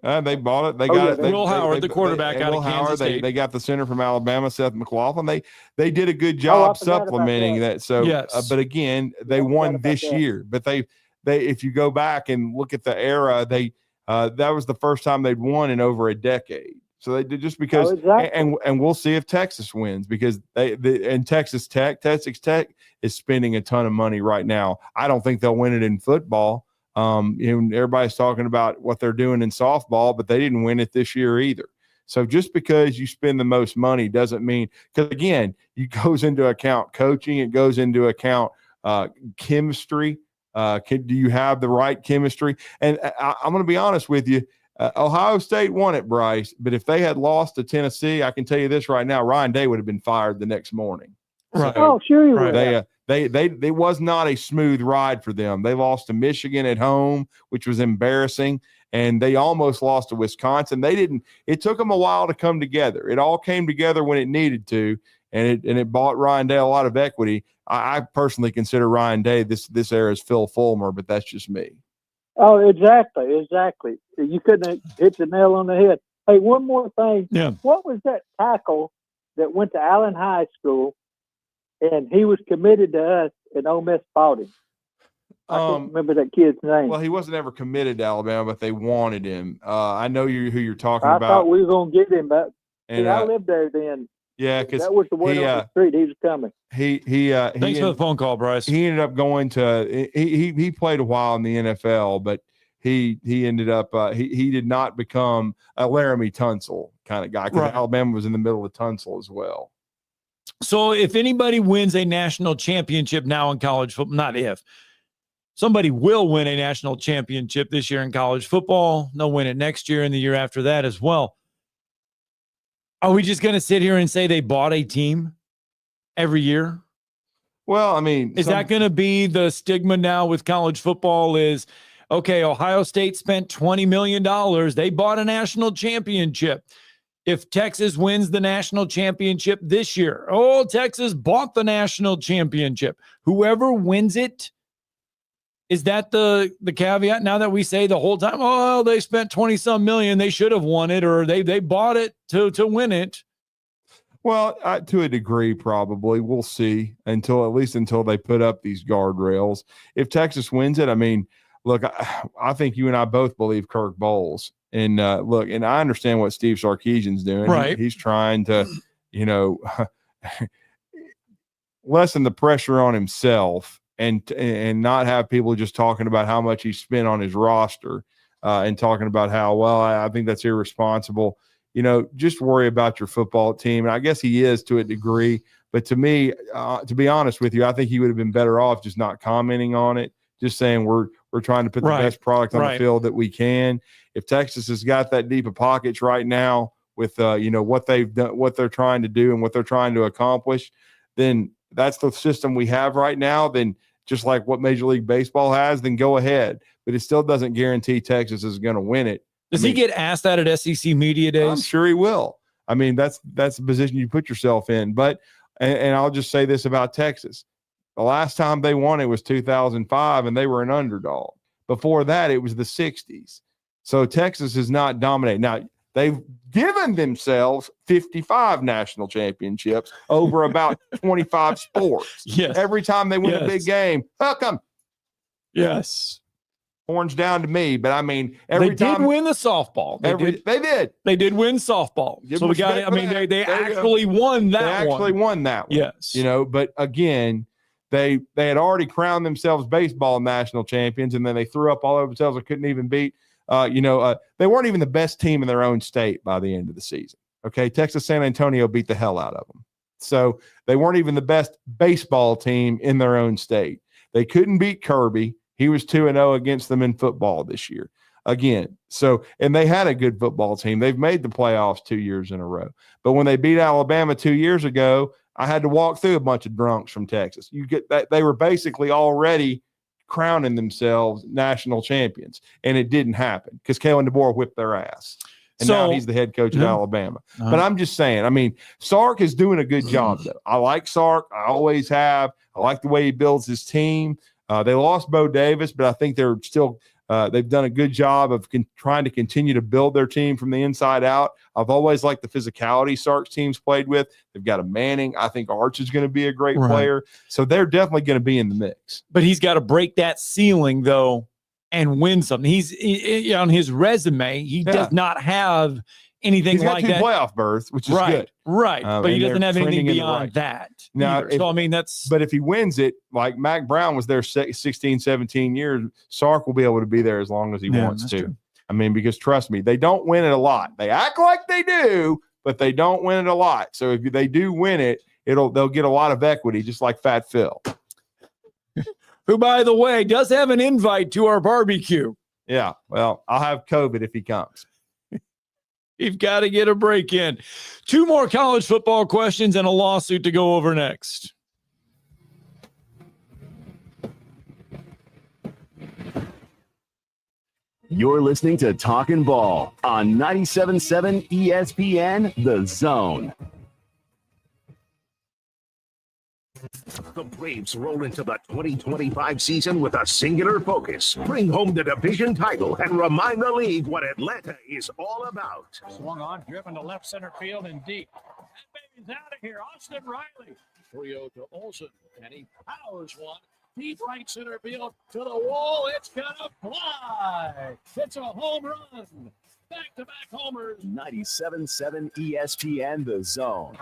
They bought it. They got it. Will Howard, the quarterback out of Kansas State. They got the center from Alabama, Seth McLaughlin. They did a good job supplementing that. So, but again, they won this year. But they if you go back and look at the era, that was the first time they'd won in over a decade. So they did just because, and we'll see if Texas wins because and Texas Tech is spending a ton of money right now. I don't think they'll win it in football. Everybody's talking about what they're doing in softball, but they didn't win it this year either. So just because you spend the most money doesn't mean, because again, it goes into account coaching, it goes into account chemistry. Do you have the right chemistry? And I'm going to be honest with you. Ohio State won it, Bryce. But if they had lost to Tennessee, I can tell you this right now: Ryan Day would have been fired the next morning. Right. So, sure you would. They was not a smooth ride for them. They lost to Michigan at home, which was embarrassing, and they almost lost to Wisconsin. It took them a while to come together. It all came together when it needed to, and it bought Ryan Day a lot of equity. I personally consider Ryan Day this era's Phil Fulmer, but that's just me. Oh, exactly. You couldn't have hit the nail on the head. Hey, one more thing. Yeah. What was that tackle that went to Allen High School, and he was committed to us, and Ole Miss fought him? I can't remember that kid's name. Well, he wasn't ever committed to Alabama, but they wanted him. I know who you're talking about. I thought we were going to get him, but and, I lived there then. Yeah, because that was the word on the street. He was coming. Thanks for the phone call, Bryce. He ended up going to he played a while in the NFL, but he ended up he did not become a Laramie Tunsil kind of guy, because Right. Alabama was in the middle of Tunsil as well. So if anybody wins a national championship now in college football, not if, somebody will win a national championship this year in college football. They'll win it next year and the year after that as well. Are we just going to sit here and say they bought a team every year? Well, I mean, is that going to be the stigma now with college football is, okay, Ohio State spent $20 million. They bought a national championship. If Texas wins the national championship this year, Texas bought the national championship. Whoever wins it, is that the caveat now that we say the whole time, they spent 20-some million, they should have won it, or they bought it to win it? Well, to a degree, probably. We'll see until they put up these guardrails. If Texas wins it, I mean, look, I think you and I both believe Kirk Bowles. And look, and I understand what Steve Sarkisian's doing. Right. He's trying to, lessen the pressure on himself and not have people just talking about how much he spent on his roster and talking about how, I think that's irresponsible. Just worry about your football team. And I guess he is to a degree. But to me, to be honest with you, I think he would have been better off just not commenting on it, just saying we're trying to put the best product on the field that we can. If Texas has got that deep of pockets right now with what they've done, what they're trying to do, and what they're trying to accomplish, then that's the system we have right now. Then just like what Major League Baseball has, then go ahead. But it still doesn't guarantee Texas is going to win it. Does he get asked that at SEC Media Days? I'm sure he will. I mean, that's the position you put yourself in. But and I'll just say this about Texas. The last time they won it was 2005, and they were an underdog. Before that, it was the 60s. So Texas is not dominating. Now, they've given themselves 55 national championships over about 25 sports. Yes. Every time they win a big game, hook 'em. Yes. Horns down to me. But I mean, they did win the softball. They did win softball. Give So we them got. respect I for mean, that. they There you go. actually won that. They actually won that one. Yes. But again, they had already crowned themselves baseball national champions, and then they threw up all over themselves and couldn't even beat. They weren't even the best team in their own state by the end of the season. Okay, Texas San Antonio beat the hell out of them. So they weren't even the best baseball team in their own state. They couldn't beat Kirby. He was 2-0 against them in football this year. Again, and they had a good football team. They've made the playoffs 2 years in a row. But when they beat Alabama 2 years ago, I had to walk through a bunch of drunks from Texas. You get that they were basically already crowning themselves national champions, and it didn't happen because Kalen DeBoer whipped their ass. And now he's the head coach at Alabama. But I'm just saying, I mean, Sark is doing a good job, though. I like Sark. I always have. I like the way he builds his team. They lost Bo Davis, but I think they're still they've done a good job of trying to continue to build their team from the inside out. I've always liked the physicality Sark's team's played with. They've got a Manning. I think Arch is going to be a great player. So they're definitely going to be in the mix. But he's got to break that ceiling, though, and win something. He's on his resume. He does not have anything He's got like 2 that. playoff berths, which is good. Right. But he doesn't have anything beyond that. Now, So, I mean, that's. But if he wins it, like Mac Brown was there 16, 17 years, Sark will be able to be there as long as he wants to. True. I mean, because trust me, they don't win it a lot. They act like they do, but they don't win it a lot. So if they do win it, they'll get a lot of equity, just like Fat Phil. who, by the way, does have an invite to our barbecue. Yeah, well, I'll have COVID if he comes. You've got to get a break in. 2 more college football questions and a lawsuit to go over next. You're listening to Talkin' Ball on 97.7 ESPN, The Zone. The Braves roll into the 2025 season with a singular focus. Bring home the division title and remind the league what Atlanta is all about. Swung on, driven to left center field and deep. That baby's out of here. Austin Riley. 3-0 to Olsen, and he powers one. Deep right center field to the wall. It's gonna fly. It's a home run. Back-to-back homers. 97.7 ESPN, The Zone.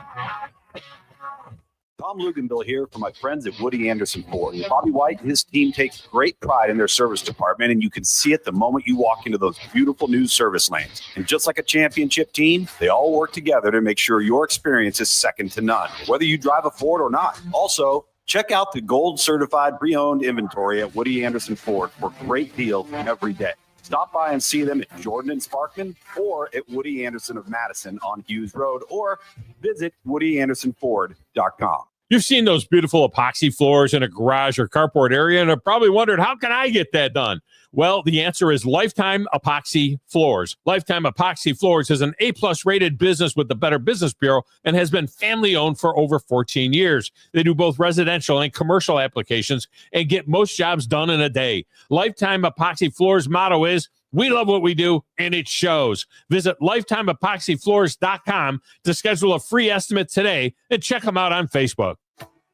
Tom Luganville here for my friends at Woody Anderson Ford. Bobby White and his team takes great pride in their service department, and you can see it the moment you walk into those beautiful new service lanes. And just like a championship team, they all work together to make sure your experience is second to none, whether you drive a Ford or not. Also, check out the gold certified pre-owned inventory at Woody Anderson Ford for great deals every day. Stop by and see them at Jordan and Sparkman or at Woody Anderson of Madison on Hughes Road, or visit WoodyAndersonFord.com. You've seen those beautiful epoxy floors in a garage or carport area and have probably wondered, how can I get that done? Well, the answer is Lifetime Epoxy Floors. Lifetime Epoxy Floors is an A-plus rated business with the Better Business Bureau and has been family-owned for over 14 years. They do both residential and commercial applications and get most jobs done in a day. Lifetime Epoxy Floors' motto is, we love what we do, and it shows. Visit LifetimeEpoxyFloors.com to schedule a free estimate today and check them out on Facebook.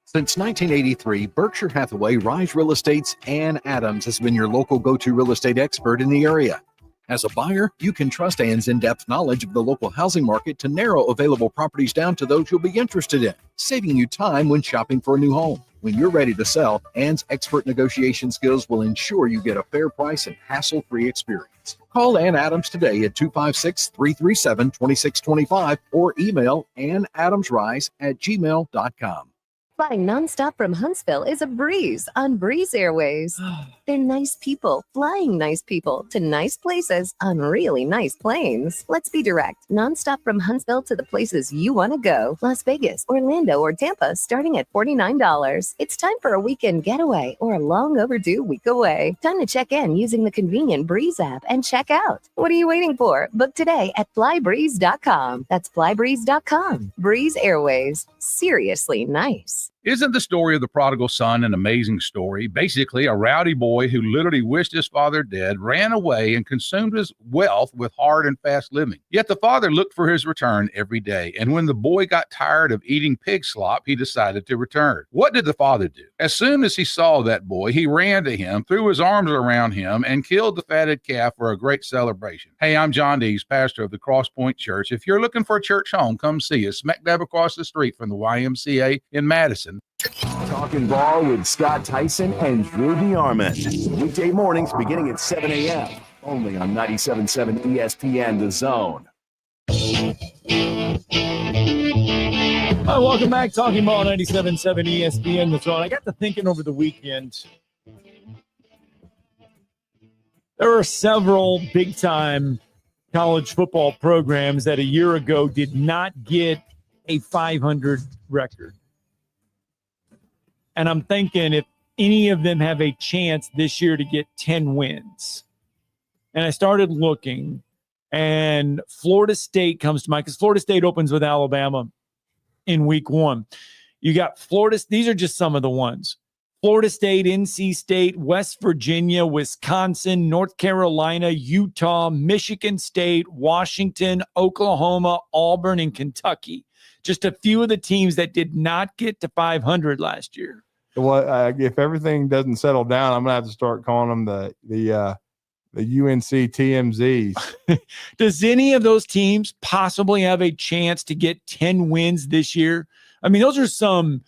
Since 1983, Berkshire Hathaway, Rise Real Estates, and Adams has been your local go-to real estate expert in the area. As a buyer, you can trust Ann's in-depth knowledge of the local housing market to narrow available properties down to those you'll be interested in, saving you time when shopping for a new home. When you're ready to sell, Ann's expert negotiation skills will ensure you get a fair price and hassle-free experience. Call Ann Adams today at 256-337-2625 or email annadamsrise@gmail.com. Flying nonstop from Huntsville is a breeze on Breeze Airways. They're nice people flying nice people to nice places on really nice planes. Let's be direct. Nonstop from Huntsville to the places you want to go. Las Vegas, Orlando, or Tampa starting at $49. It's time for a weekend getaway or a long overdue week away. Time to check in using the convenient Breeze app and check out. What are you waiting for? Book today at flybreeze.com. That's flybreeze.com. Breeze Airways. Seriously nice. Isn't the story of the prodigal son an amazing story? Basically, a rowdy boy who literally wished his father dead, ran away, and consumed his wealth with hard and fast living. Yet the father looked for his return every day, and when the boy got tired of eating pig slop, he decided to return. What did the father do? As soon as he saw that boy, he ran to him, threw his arms around him, and killed the fatted calf for a great celebration. Hey, I'm John Dees, pastor of the Cross Point Church. If you're looking for a church home, come see us, smack dab across the street from the YMCA in Madison. Talking Ball with Scott Tyson and Drew DeArmond. Weekday mornings beginning at 7 a.m. Only on 97.7 ESPN, The Zone. Hi, welcome back. Talking Ball 97.7 ESPN, The Zone. I got to thinking over the weekend. There are several big-time college football programs that a year ago did not get a 500 record. And I'm thinking if any of them have a chance this year to get 10 wins. And I started looking, and Florida State comes to mind because Florida State opens with Alabama in week 1. You got Florida. These are just some of the ones. Florida State, NC State, West Virginia, Wisconsin, North Carolina, Utah, Michigan State, Washington, Oklahoma, Auburn, and Kentucky. Just a few of the teams that did not get to 500 last year. Well, if everything doesn't settle down, I'm gonna have to start calling them the UNC TMZs. Does any of those teams possibly have a chance to get 10 wins this year? I mean, those are some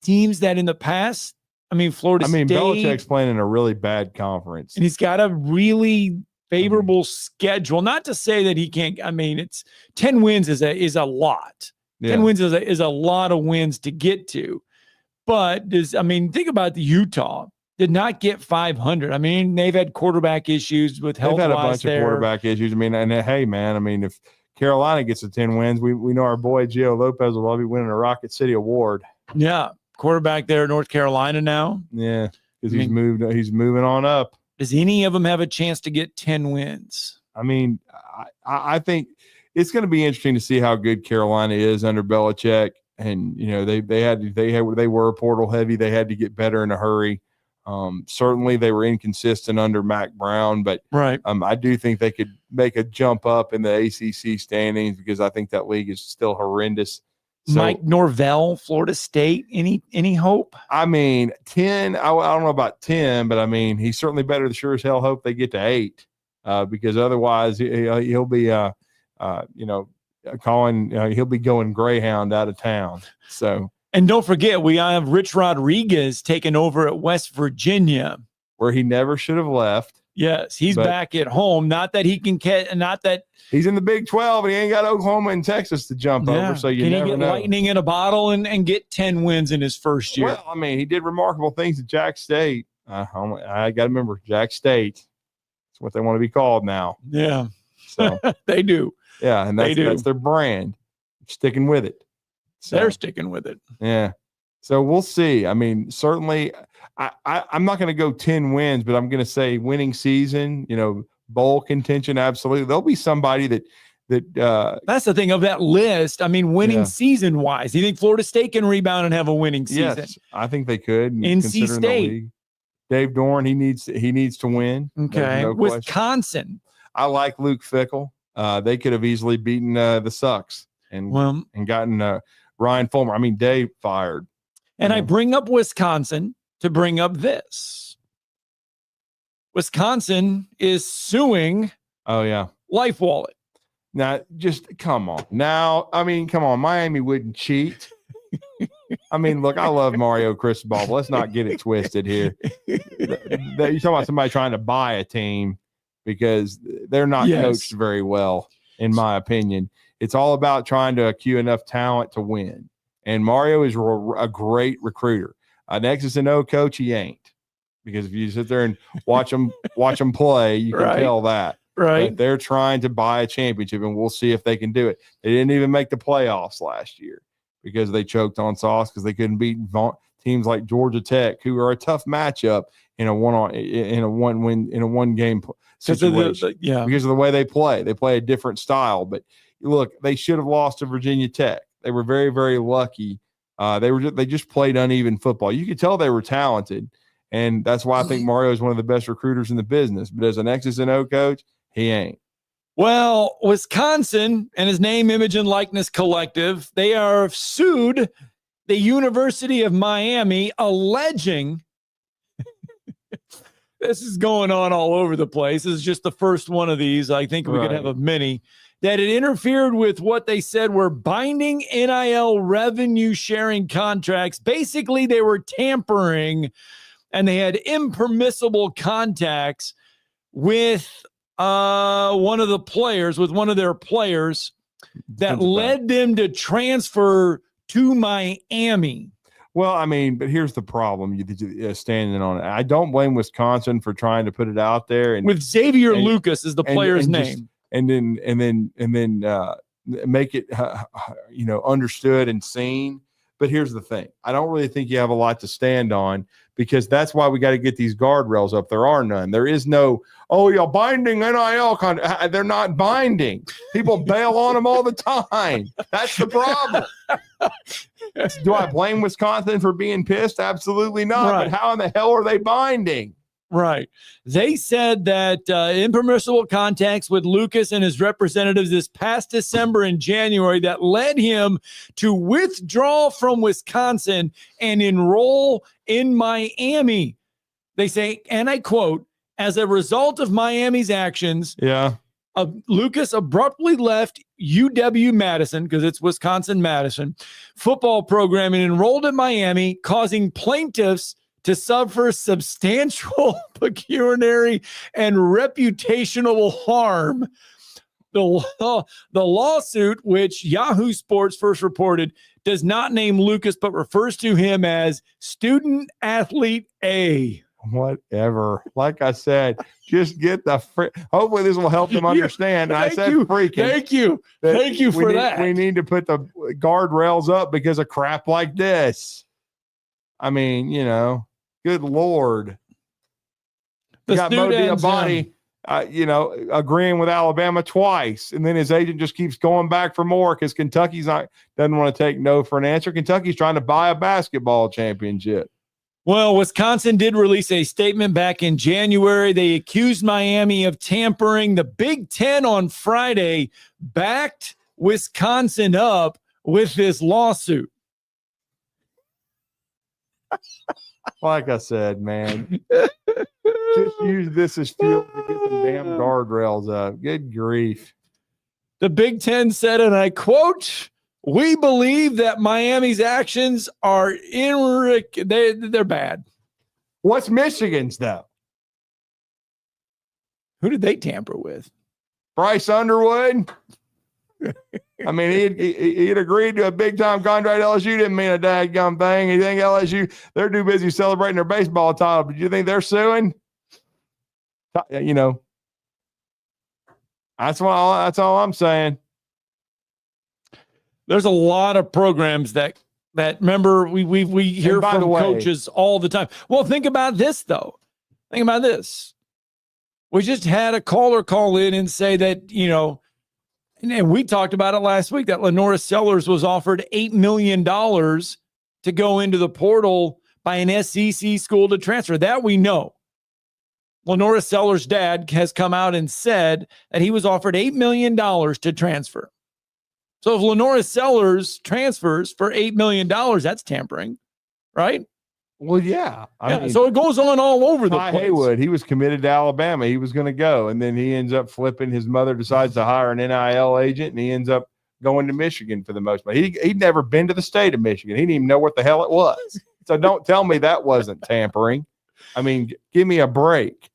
teams that in the past, Florida State. Belichick's playing in a really bad conference. And he's got a really favorable schedule. Not to say that he can't. It's 10 wins is a lot. Yeah. 10 wins is a lot of wins to get to. But think about the Utah. Did not get 500. I mean, they've had quarterback issues with health. They've had a bunch of quarterback issues. I mean, and hey, man, I mean, if Carolina gets to 10 wins, we know our boy Gio Lopez will be winning a Rocket City Award. Yeah, quarterback there in North Carolina now. Yeah, because he's moving on up. Does any of them have a chance to get 10 wins? I mean, I think it's going to be interesting to see how good Carolina is under Belichick. And they were portal heavy. They had to get better in a hurry. Certainly they were inconsistent under Mac Brown, but I do think they could make a jump up in the ACC standings because I think that league is still horrendous. So, Mike Norvell, Florida State, any hope? I mean, 10, I don't know about 10, but I mean, he's certainly better. Sure as hell hope they get to 8 because otherwise he'll be, he'll be going Greyhound out of town. So. And don't forget, we have Rich Rodriguez taking over at West Virginia, where he never should have left. Yes, he's back at home. Not that he can not that he's in the Big 12 and he ain't got Oklahoma and Texas to jump over. So can never he get know. lightning in a bottle and get 10 wins in his first year? Well, I mean, he did remarkable things at Jack State. I got to remember Jack State. That's what they want to be called now. Yeah, so they do. Yeah, and that's their brand. Sticking with it. So, they're sticking with it. Yeah. So we'll see. I mean, certainly I'm not going to go 10 wins, but I'm going to say winning season, bowl contention. Absolutely. There'll be somebody that that's the thing of that list. I mean, winning season wise, you think Florida State can rebound and have a winning season? Yes, I think they could. NC State. Dave Dorn, he needs to win. Okay. No Wisconsin. I like Luke Fickell. They could have easily beaten the Sucks and gotten Ryan Fulmer. I mean, Dave fired. And I bring up Wisconsin to bring up this. Wisconsin is suing Life Wallet. Now, just come on. Now, I mean, come on. Miami wouldn't cheat. I mean, look, I love Mario Cristobal. Let's not get it twisted here. You're talking about somebody trying to buy a team because they're not coached very well, in my opinion. It's all about trying to accrue enough talent to win. And Mario is a great recruiter. An X's and O coach, he ain't. Because if you sit there and watch them play, you can tell that. Right. But they're trying to buy a championship, and we'll see if they can do it. They didn't even make the playoffs last year because they choked on sauce because they couldn't beat teams like Georgia Tech, who are a tough matchup in a one game situation. Because of the way they play. They play a different style. But look, they should have lost to Virginia Tech. They were very, very lucky. They just played uneven football. You could tell they were talented, and that's why I think Mario is one of the best recruiters in the business. But as an X's and O coach, he ain't. Well, Wisconsin and his name, image, and likeness collective, they are sued the University of Miami, alleging this is going on all over the place. This is just the first one of these. I think we could have a many. That it interfered with what they said were binding NIL revenue sharing contracts. Basically, they were tampering and they had impermissible contacts with one of their players that led them to transfer to Miami. Well, I mean, but here's the problem. Standing on it, I don't blame Wisconsin for trying to put it out there. And with Xavier Lucas is the player's name. And then make it understood and seen. But here's the thing: I don't really think you have a lot to stand on because that's why we got to get these guardrails up. There are none. There is no binding NIL contract. They're not binding. People bail on them all the time. That's the problem. Do I blame Wisconsin for being pissed? Absolutely not. Right. But how in the hell are they binding? Right. They said that impermissible contacts with Lucas and his representatives this past December and January that led him to withdraw from Wisconsin and enroll in Miami. They say, and I quote, as a result of Miami's actions, Lucas abruptly left UW-Madison, because it's Wisconsin-Madison, football program and enrolled in Miami, causing plaintiffs to suffer substantial pecuniary and reputational harm. The lawsuit, which Yahoo Sports first reported, does not name Lucas, but refers to him as student athlete A. Whatever. Like I said, just get the hopefully this will help them understand. I said freaking. Thank you for that. We need to put the guardrails up because of crap like this. I mean, good Lord. You got Mo Diabate, agreeing with Alabama twice, and then his agent just keeps going back for more because Kentucky's doesn't want to take no for an answer. Kentucky's trying to buy a basketball championship. Well, Wisconsin did release a statement back in January. They accused Miami of tampering. The Big Ten on Friday backed Wisconsin up with this lawsuit. Like I said, man, just use this as fuel to get some damn guardrails up. Good grief. The Big Ten said, and I quote, "We believe that Miami's actions are they're bad." What's Michigan's, though? Who did they tamper with? Bryce Underwood. I mean, he'd agreed to a big-time contract. LSU didn't mean a daggum thing. You think LSU, they're too busy celebrating their baseball title, but you think they're suing? That's all I'm saying. There's a lot of programs that remember we hear from coaches all the time. Well, think about this, though. Think about this. We just had a caller call in and say that, and we talked about it last week, that Lenora Sellers was offered $8 million to go into the portal by an SEC school to transfer. That we know. Lenora Sellers' dad has come out and said that he was offered $8 million to transfer. So if Lenora Sellers transfers for $8 million, that's tampering, right? Well, yeah. I mean, so it goes on all over the place. Haywood, he was committed to Alabama. He was going to go, and then he ends up flipping. His mother decides to hire an NIL agent, and he ends up going to Michigan for the most part. He'd never been to the state of Michigan. He didn't even know what the hell it was. So don't tell me that wasn't tampering. I mean, give me a break.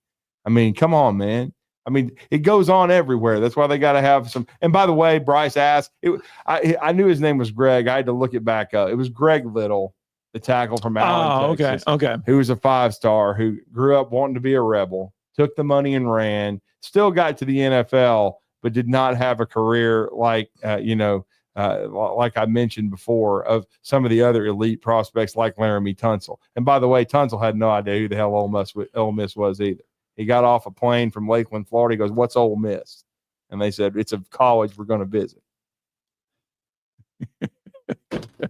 I mean, come on, man. I mean, it goes on everywhere. That's why they got to have some. And by the way, Bryce asked, I knew his name was Greg. I had to look it back up. It was Greg Little, the tackle from Allen, Texas. Okay. Who was a 5-star, who grew up wanting to be a Rebel, took the money and ran, still got to the NFL, but did not have a career like I mentioned before, of some of the other elite prospects like Laramie Tunsil. And by the way, Tunsil had no idea who the hell Ole Miss was either. He got off a plane from Lakeland, Florida. He goes, "What's Ole Miss?" And they said, "It's a college we're going to visit."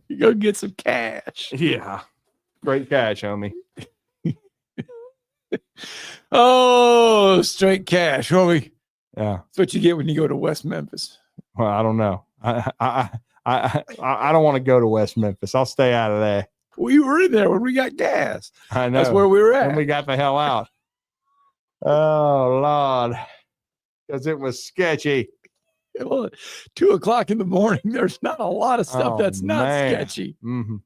You go get some cash. Yeah. Great cash, homie. Oh, straight cash, homie. Yeah. That's what you get when you go to West Memphis. Well, I don't know. I don't want to go to West Memphis. I'll stay out of there. We were in there when we got gas. I know. That's where we were at. And we got the hell out. Oh, Lord. Because it was sketchy. Well, 2:00 in the morning, there's not a lot of stuff that's not sketchy. Mm-hmm.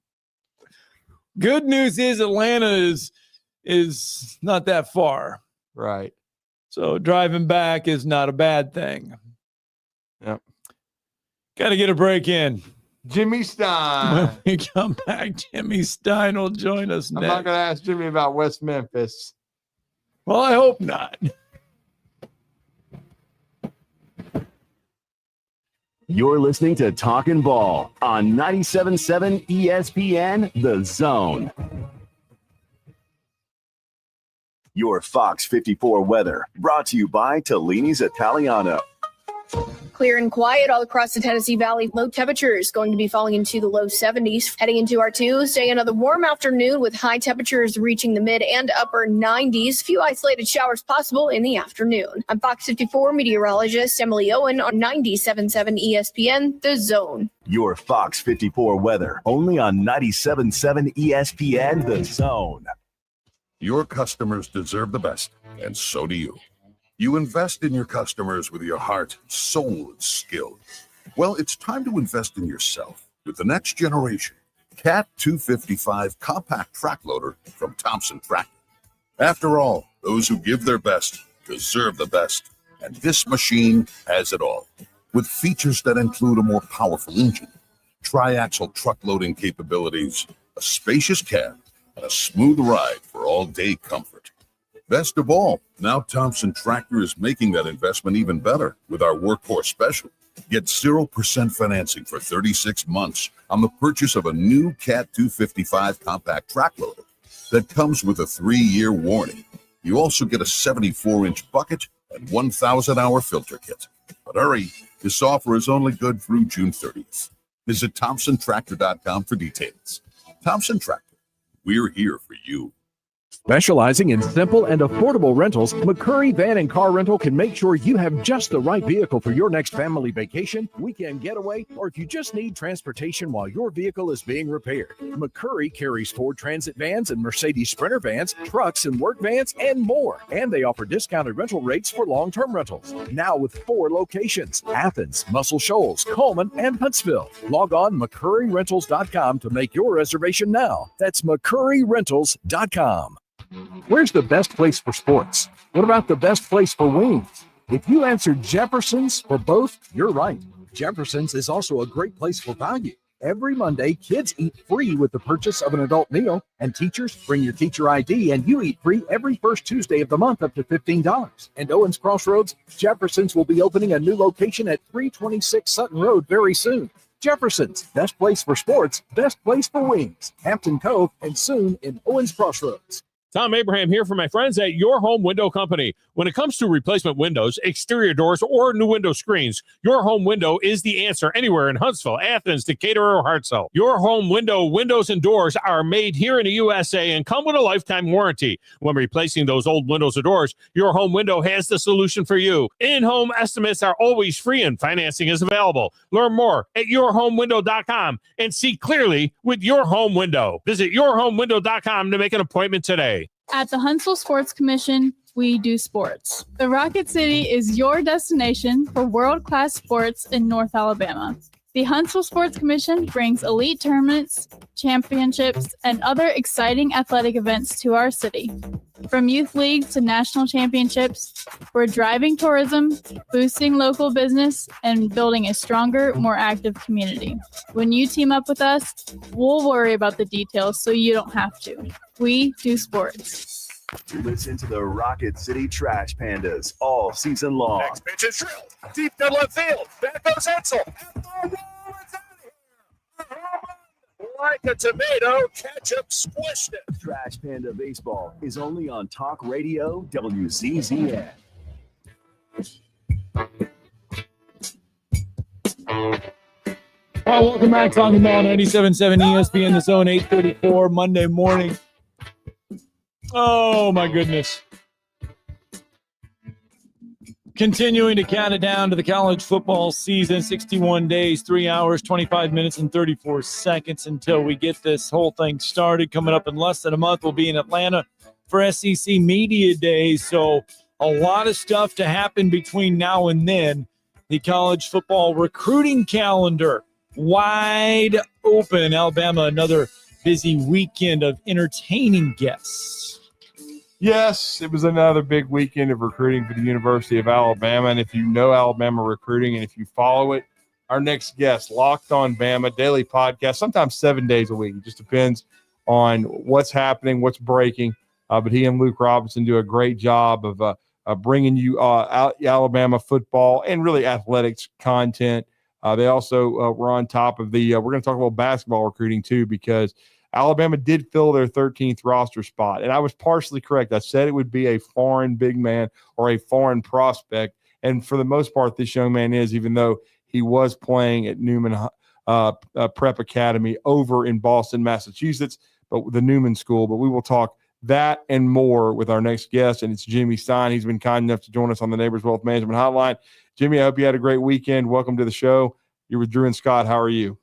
Good news is Atlanta is not that far. Right. So driving back is not a bad thing. Yep. Got to get a break in. Jimmy Stein. When we come back, Jimmy Stein will join us next. I'm not going to ask Jimmy about West Memphis. Well, I hope not. You're listening to Talkin' Ball on 97.7 ESPN, The Zone. Your Fox 54 weather brought to you by Tellini's Italiano. Clear and quiet all across the Tennessee Valley. Low temperatures going to be falling into the low 70s. Heading into our Tuesday, another warm afternoon with high temperatures reaching the mid and upper 90s. Few isolated showers possible in the afternoon. I'm Fox 54 meteorologist Emily Owen on 97.7 ESPN, The Zone. Your Fox 54 weather only on 97.7 ESPN, The Zone. Your customers deserve the best, and so do you. You invest in your customers with your heart, soul, and skill. Well, it's time to invest in yourself with the next generation Cat 255 compact track loader from Thompson Tractor. After all, those who give their best deserve the best, And this machine has it all. With features that include a more powerful engine, tri-axle truck loading capabilities, a spacious cab, and a smooth ride for all-day comfort. Best of all, now Thompson Tractor is making that investment even better with our Workhorse Special. Get 0% financing for 36 months on the purchase of a new Cat 255 compact track loader that comes with a 3-year warranty. You also get a 74-inch bucket and 1,000-hour filter kit. But hurry, this offer is only good through June 30th. Visit ThompsonTractor.com for details. Thompson Tractor, we're here for you. Specializing in simple and affordable rentals, McCurry Van and Car Rental can make sure you have just the right vehicle for your next family vacation, weekend getaway, or if you just need transportation while your vehicle is being repaired. McCurry carries Ford Transit vans and Mercedes Sprinter vans, trucks and work vans, and more. And they offer discounted rental rates for long-term rentals. Now with 4 locations: Athens, Muscle Shoals, Coleman, and Huntsville. Log on McCurryRentals.com to make your reservation now. That's McCurryRentals.com. Where's the best place for sports? What about the best place for wings? If you answered Jefferson's for both, you're right. Jefferson's is also a great place for value. Every Monday, kids eat free with the purchase of an adult meal, and teachers bring your teacher ID and you eat free every first Tuesday of the month up to $15. And Owens Crossroads, Jefferson's will be opening a new location at 326 Sutton Road very soon. Jefferson's, best place for sports, best place for wings. Hampton Cove, and soon in Owens Crossroads. Tom Abraham here for my friends at Your Home Window Company. When it comes to replacement windows, exterior doors, or new window screens, Your Home Window is the answer anywhere in Huntsville, Athens, Decatur, or Hartselle. Your Home Window windows and doors are made here in the USA and come with a lifetime warranty. When replacing those old windows or doors, Your Home Window has the solution for you. In-home estimates are always free and financing is available. Learn more at yourhomewindow.com and see clearly with Your Home Window. Visit yourhomewindow.com to make an appointment today. At the Huntsville Sports Commission, we do sports. The Rocket City is your destination for world-class sports in North Alabama. The Huntsville Sports Commission brings elite tournaments, championships, and other exciting athletic events to our city. From youth leagues to national championships, we're driving tourism, boosting local business, and building a stronger, more active community. When you team up with us, we'll worry about the details so you don't have to. We do sports. Listen to the Rocket City Trash Pandas all season long. Next pitch is drilled. Deep to left field. Back goes Edsel. Like a tomato, ketchup squished it. Trash Panda Baseball is only on Talk Radio WZZN. All right, welcome back. Talking Ball 97.7 ESPN, the Zone, 8:34 Monday morning. Oh, my goodness. Continuing to count it down to the college football season, 61 days, 3 hours, 25 minutes, and 34 seconds until we get this whole thing started. Coming up in less than a month, we'll be in Atlanta for SEC Media Days. So a lot of stuff to happen between now and then. The college football recruiting calendar wide open. Alabama, another busy weekend of entertaining guests. Yes, it was another big weekend of recruiting for the University of Alabama. And if you know Alabama recruiting and if you follow it, our next guest, Locked on Bama, daily podcast, sometimes 7 days a week. It just depends on what's happening, what's breaking. But he and Luke Robinson do a great job of bringing you Alabama football and really athletics content. They also were on top of the we're going to talk about basketball recruiting too, because Alabama did fill their 13th roster spot. And I was partially correct. I said it would be a foreign big man or a foreign prospect. And for the most part, this young man is, even though he was playing at Newman Prep Academy over in Boston, Massachusetts, but the Newman School. But we will talk that and more with our next guest, and it's Jimmy Stein. He's been kind enough to join us on the Neighbors Wealth Management Hotline. Jimmy, I hope you had a great weekend. Welcome to the show. You're with Drew and Scott. How are you?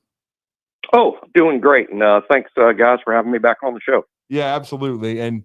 Oh, doing great. And thanks, guys, for having me back on the show. Yeah, absolutely. And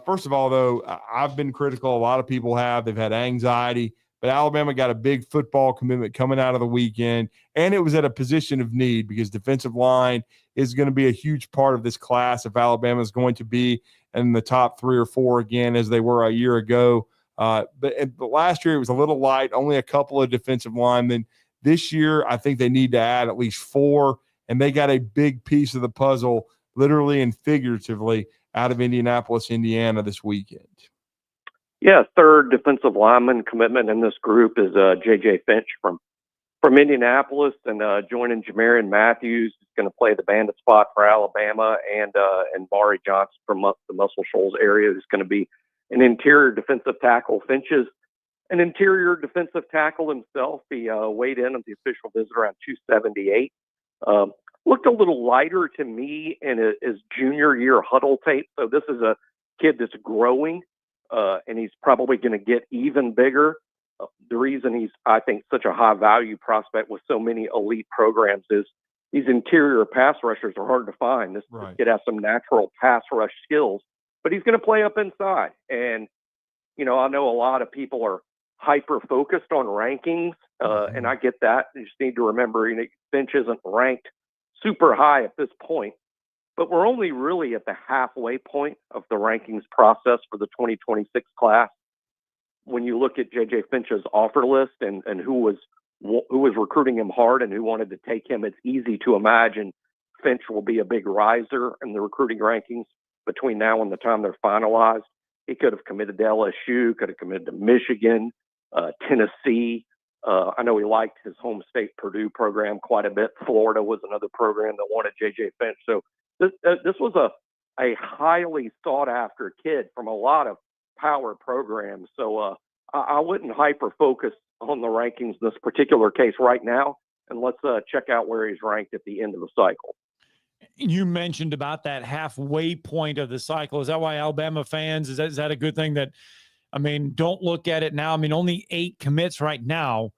first of all, though, I've been critical. A lot of people have. They've had anxiety. But Alabama got a big football commitment coming out of the weekend, and it was at a position of need because defensive line is going to be a huge part of this class if Alabama is going to be in the top 3 or 4 again as they were a year ago. But last year it was a little light, only a couple of defensive linemen. This year, I think they need to add at least 4, and they got a big piece of the puzzle, literally and figuratively, out of Indianapolis, Indiana this weekend. Yeah, third defensive lineman commitment in this group is J.J. Finch from Indianapolis, and joining Jamarian Matthews is going to play the bandit spot for Alabama, and Mari Johnson from the Muscle Shoals area is going to be an interior defensive tackle. Finch is an interior defensive tackle himself. He weighed in on the official visit around 278. Looked a little lighter to me in his junior year huddle tape. So this is a kid that's growing, and he's probably going to get even bigger. The reason he's, I think, such a high value prospect with so many elite programs is these interior pass rushers are hard to find. This kid has some natural pass rush skills, but he's going to play up inside. And, I know a lot of people are hyper focused on rankings, and I get that. You just need to remember, Finch isn't ranked super high at this point, but we're only really at the halfway point of the rankings process for the 2026 class. When you look at J.J. Finch's offer list and who was recruiting him hard and who wanted to take him, it's easy to imagine Finch will be a big riser in the recruiting rankings between now and the time they're finalized. He could have committed to LSU, could have committed to Michigan, Tennessee. I know he liked his home state Purdue program quite a bit. Florida was another program that wanted J.J. Finch. So this was a highly sought after kid from a lot of power programs. So I wouldn't hyper focus on the rankings in this particular case right now. And let's check out where he's ranked at the end of the cycle. You mentioned about that halfway point of the cycle. Is that why Alabama fans, is that a good thing that, don't look at it now? Only 8 commits right now,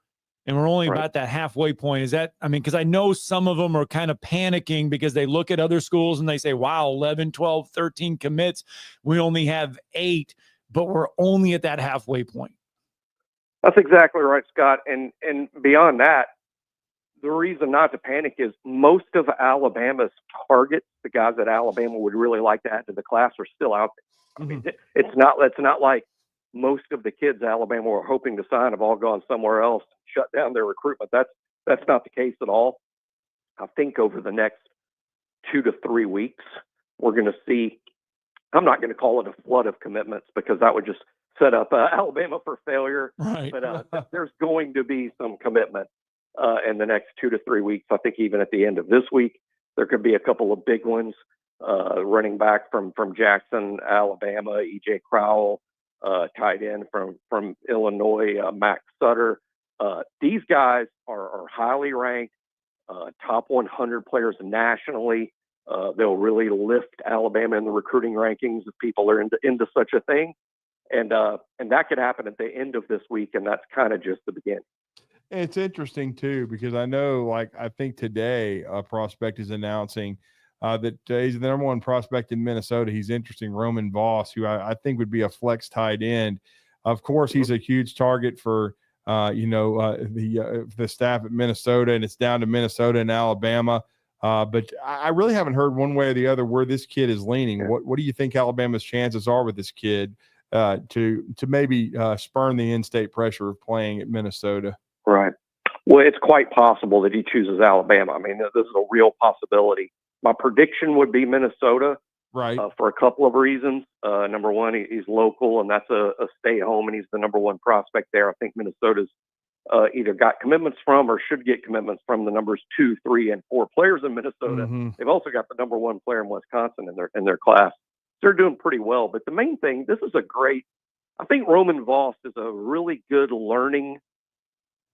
and we're only about that halfway point. Is that, because I know some of them are kind of panicking because they look at other schools and they say, wow, 11, 12, 13 commits. We only have 8, but we're only at that halfway point. That's exactly right, Scott. And beyond that, the reason not to panic is most of Alabama's targets, the guys that Alabama would really like to add to the class, are still out there. It's not like most of the kids Alabama were hoping to sign have all gone somewhere else, shut down their recruitment. That's not the case at all. I think over the next 2 to 3 weeks, we're going to see, I'm not going to call it a flood of commitments because that would just set up Alabama for failure. Right. But there's going to be some commitment in the next 2 to 3 weeks. I think even at the end of this week, there could be a couple of big ones. Running back from Jackson, Alabama, E.J. Crowell, tight end from Illinois, Max Sutter. These guys are highly ranked, top 100 players nationally. They'll really lift Alabama in the recruiting rankings if people are into such a thing. And that could happen at the end of this week, and that's kind of just the beginning. It's interesting, too, because I know, I think today a prospect is announcing that he's the number 1 prospect in Minnesota. He's interesting, Roman Voss, who I think would be a flex tight end. Of course, he's a huge target for, the staff at Minnesota, and it's down to Minnesota and Alabama. But I really haven't heard one way or the other where this kid is leaning. What do you think Alabama's chances are with this kid to maybe spurn the in-state pressure of playing at Minnesota? Right. Well, it's quite possible that he chooses Alabama. This is a real possibility. My prediction would be Minnesota, right? For a couple of reasons. Number one, he's local, and that's a stay home, and he's the number 1 prospect there. I think Minnesota's either got commitments from or should get commitments from the numbers 2, 3, and 4 players in Minnesota. They've also got the number 1 player in Wisconsin in their class. They're doing pretty well. But the main thing, I think Roman Voss is a really good learning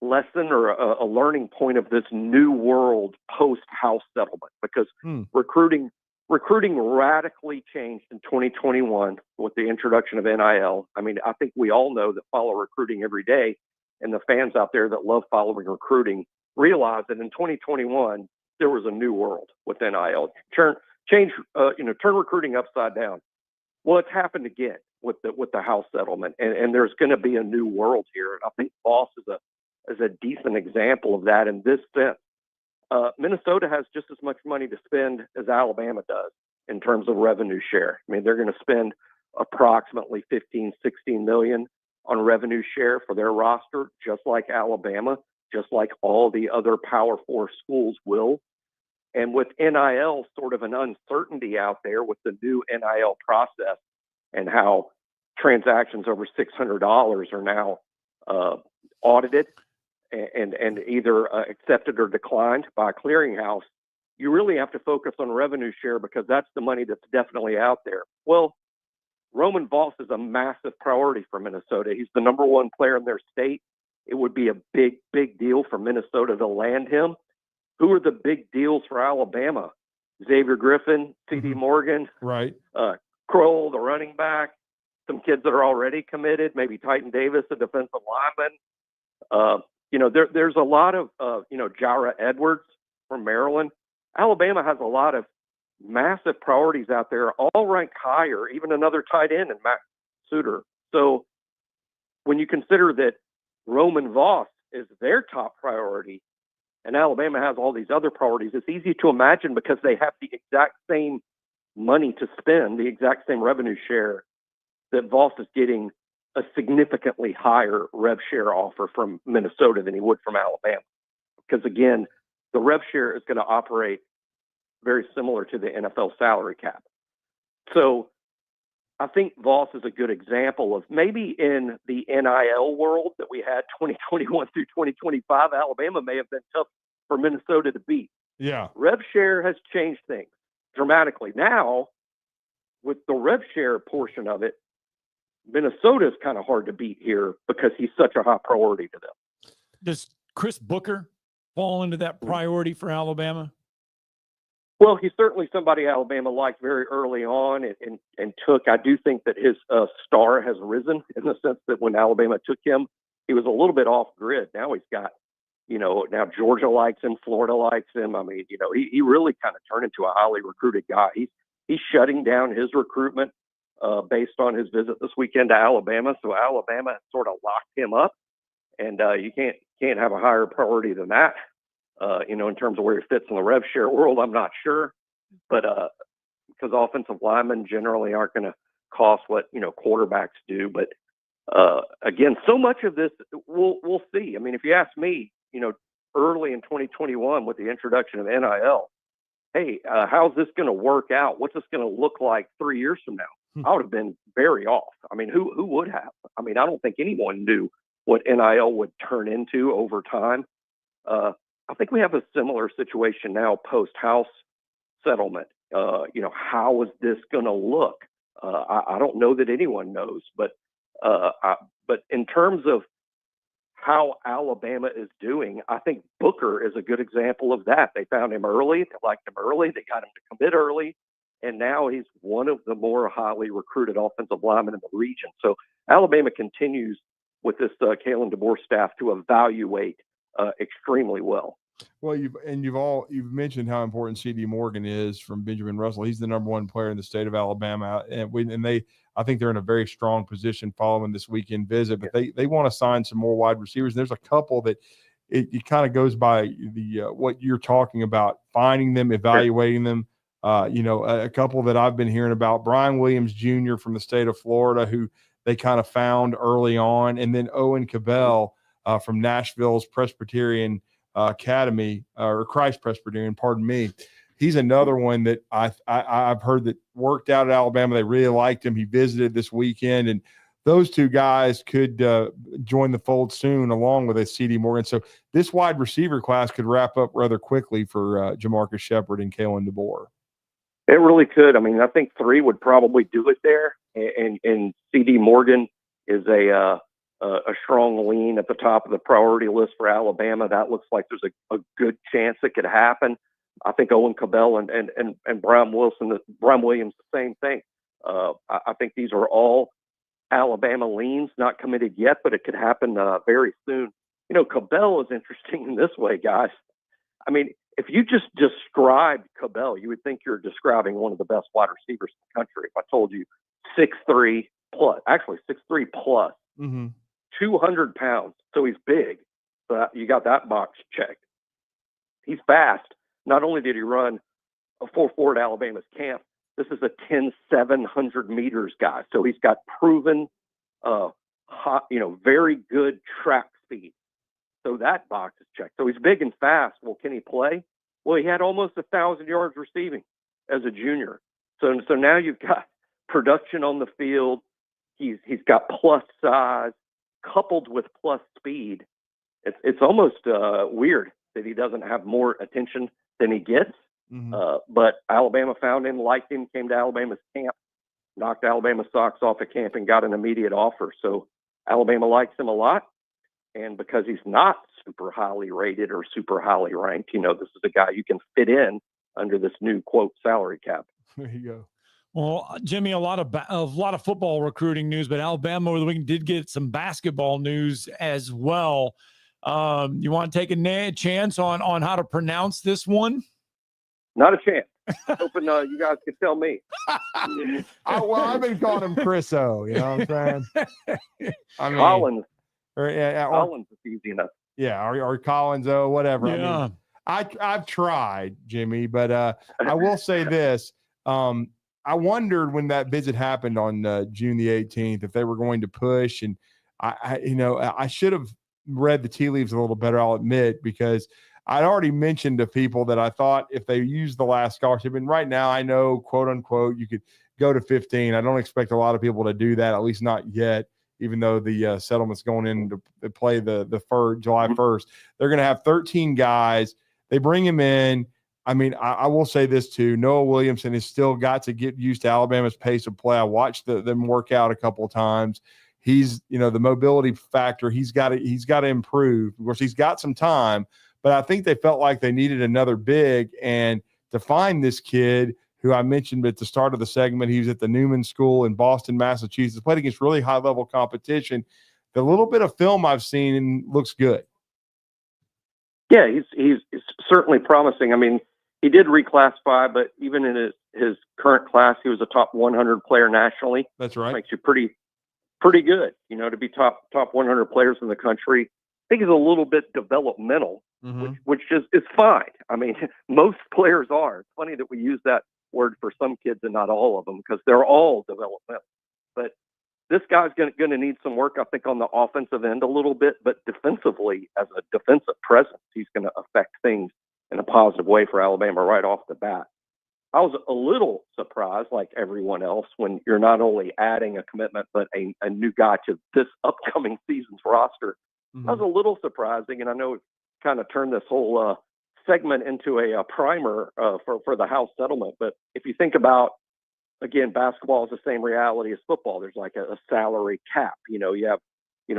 lesson or a learning point of this new world post-house settlement, because recruiting radically changed in 2021 with the introduction of NIL. I think we all know that follow recruiting every day, and the fans out there that love following recruiting realize that in 2021 there was a new world with NIL. Turn recruiting upside down. Well, it's happened again with the house settlement, and there's going to be a new world here. And I think Voss is a decent example of that in this sense. Minnesota has just as much money to spend as Alabama does in terms of revenue share. They're going to spend approximately 15, 16 million. on revenue share for their roster, just like Alabama, just like all the other Power 4 schools will. And with NIL, sort of an uncertainty out there with the new NIL process and how transactions over $600 are now audited and either accepted or declined by a clearinghouse, you really have to focus on revenue share because that's the money that's definitely out there. Well, Roman Voss is a massive priority for Minnesota. He's the number one player in their state. It would be a big, big deal for Minnesota to land him. Who are the big deals for Alabama? Xavier Griffin, C.D. Morgan, right? Kroll, the running back, some kids that are already committed, maybe Titan Davis, the defensive lineman. There's a lot of, Jara Edwards from Maryland. Alabama has a lot of massive priorities out there, all ranked higher, even another tight end in Matt Suter. So when you consider that Roman Voss is their top priority and Alabama has all these other priorities, it's easy to imagine because they have the exact same money to spend, the exact same revenue share, that Voss is getting a significantly higher rev share offer from Minnesota than he would from Alabama. Because again, the rev share is going to operate very similar to the NFL salary cap. So I think Voss is a good example of maybe in the NIL world that we had 2021 through 2025, Alabama may have been tough for Minnesota to beat. Yeah. Rev share has changed things dramatically. Now, with the rev share portion of it, Minnesota is kind of hard to beat here because he's such a high priority to them. Does Chris Booker fall into that priority for Alabama? Well, he's certainly somebody Alabama liked very early on and took. I do think that his star has risen in the sense that when Alabama took him, he was a little bit off grid. Now he's got, now Georgia likes him, Florida likes him. I mean, he really kind of turned into a highly recruited guy. He's shutting down his recruitment based on his visit this weekend to Alabama. So Alabama sort of locked him up, and you can't have a higher priority than that. In terms of where he fits in the rev share world, I'm not sure, but because offensive linemen generally aren't going to cost what quarterbacks do. But again, so much of this we'll see. I mean, if you ask me, early in 2021 with the introduction of NIL, hey, how's this going to work out? What's this going to look like 3 years from now? I would have been very off. I mean, who would have? I mean, I don't think anyone knew what NIL would turn into over time. I think we have a similar situation now post-House settlement. How is this going to look? I don't know that anyone knows, but in terms of how Alabama is doing, I think Booker is a good example of that. They found him early. They liked him early. They got him to commit early. And now he's one of the more highly recruited offensive linemen in the region. So Alabama continues with this Kalen DeBoer staff to evaluate extremely well. Well, you've mentioned how important C.D. Morgan is from Benjamin Russell. He's the number one player in the state of Alabama, I think they're in a very strong position following this weekend visit. But they want to sign some more wide receivers. And there's a couple that it kind of goes by the what you're talking about, finding them, evaluating them. A couple that I've been hearing about, Brian Williams Jr. from the state of Florida, who they kind of found early on, and then Owen Cabell from Nashville's Presbyterian Academy, or Christ Presbyterian, pardon me. He's another one that I've heard that worked out at Alabama. They really liked him. He visited this weekend, and those two guys could join the fold soon, along with a C.D. Morgan. So this wide receiver class could wrap up rather quickly for Jamarcus Shepard and Kalen DeBoer. It really could. I mean, I think 3 would probably do it there, and C.D. Morgan is a strong lean at the top of the priority list for Alabama. That looks like there's a good chance it could happen. I think Owen Cabell and Brian Williams, the same thing. I think these are all Alabama leans, not committed yet, but it could happen very soon. Cabell is interesting in this way, guys. I mean, if you just described Cabell, you would think you're describing one of the best wide receivers in the country. If I told you 6'3 plus, actually 6'3 plus, 200 pounds. So he's big. So you got that box checked. He's fast. Not only did he run a 4.4 at Alabama's camp, this is a 10,700 meters guy. So he's got proven hot, very good track speed. So that box is checked. So he's big and fast. Well, can he play? Well, he had almost 1,000 yards receiving as a junior. So now you've got production on the field. He's got plus size coupled with plus speed. It's almost weird that he doesn't have more attention than he gets. But Alabama found him, liked him, came to Alabama's camp, knocked Alabama's socks off at camp, and got an immediate offer. So Alabama likes him a lot. And because he's not super highly rated or super highly ranked, this is a guy you can fit in under this new, quote, salary cap. There you go. Well, Jimmy, a lot of football recruiting news, but Alabama over the weekend did get some basketball news as well. You want to take a chance on how to pronounce this one? Not a chance. Hoping you guys can tell me. I've been calling him Chris O. You know what I'm saying? Collins. Collins is easy enough. Yeah, or Collins O, whatever. Yeah. I've tried, Jimmy, but I will say this. I wondered when that visit happened on June the 18th if they were going to push, and I should have read the tea leaves a little better, I'll admit, because I'd already mentioned to people that I thought if they used the last scholarship, and right now I know, quote unquote, you could go to 15. I don't expect a lot of people to do that, at least not yet, even though the settlement's going in to play the July 1st. They're going to have 13 guys. They bring him in. I mean, I will say this too. Noah Williamson has still got to get used to Alabama's pace of play. I watched them work out a couple of times. He's, the mobility factor, he's got to improve. Of course, he's got some time, but I think they felt like they needed another big. And to find this kid who I mentioned at the start of the segment, he was at the Newman School in Boston, Massachusetts, played against really high-level competition. The little bit of film I've seen looks good. Yeah, he's certainly promising. I mean, he did reclassify, but even in his current class, he was a top 100 player nationally. That's right. Makes you pretty good, to be top 100 players in the country. I think he's a little bit developmental, which is fine. I mean, most players are. It's funny that we use that word for some kids and not all of them, because they're all developmental. But this guy's going to need some work, I think, on the offensive end a little bit, but defensively, as a defensive presence, he's going to affect things in a positive way for Alabama right off the bat. I was a little surprised, like everyone else, when you're not only adding a commitment, but a new guy to this upcoming season's roster. That was a little surprising, and I know it kind of turned this whole segment into a primer for the House settlement. But if you think about, again, basketball is the same reality as football. There's like a salary cap. You have,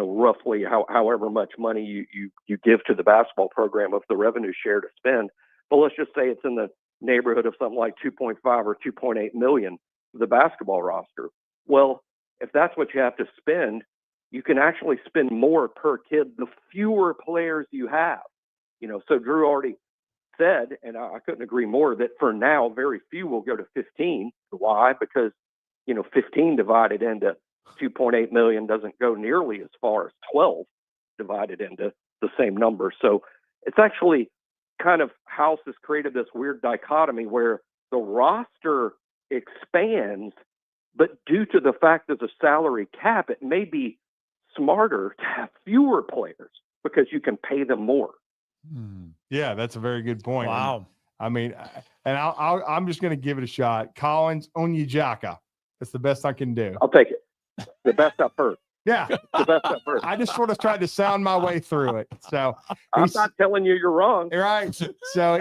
roughly however much money you give to the basketball program of the revenue share to spend. But let's just say it's in the neighborhood of something like 2.5 or 2.8 million for the basketball roster. Well, if that's what you have to spend, you can actually spend more per kid the fewer players you have. So Drew already said, and I couldn't agree more, that for now, very few will go to 15. Why? Because, 15 divided into 2.8 million doesn't go nearly as far as 12 divided into the same number. So it's actually kind of House has created this weird dichotomy where the roster expands, but due to the fact there's a salary cap, it may be smarter to have fewer players because you can pay them more. Yeah, that's a very good point. Wow. I mean, and I'm just going to give it a shot. Collins Onyejaka. That's the best I can do. I'll take it. The best I've heard. Yeah. The best I've heard. I just sort of tried to sound my way through it. So I'm not telling you you're wrong. Right. So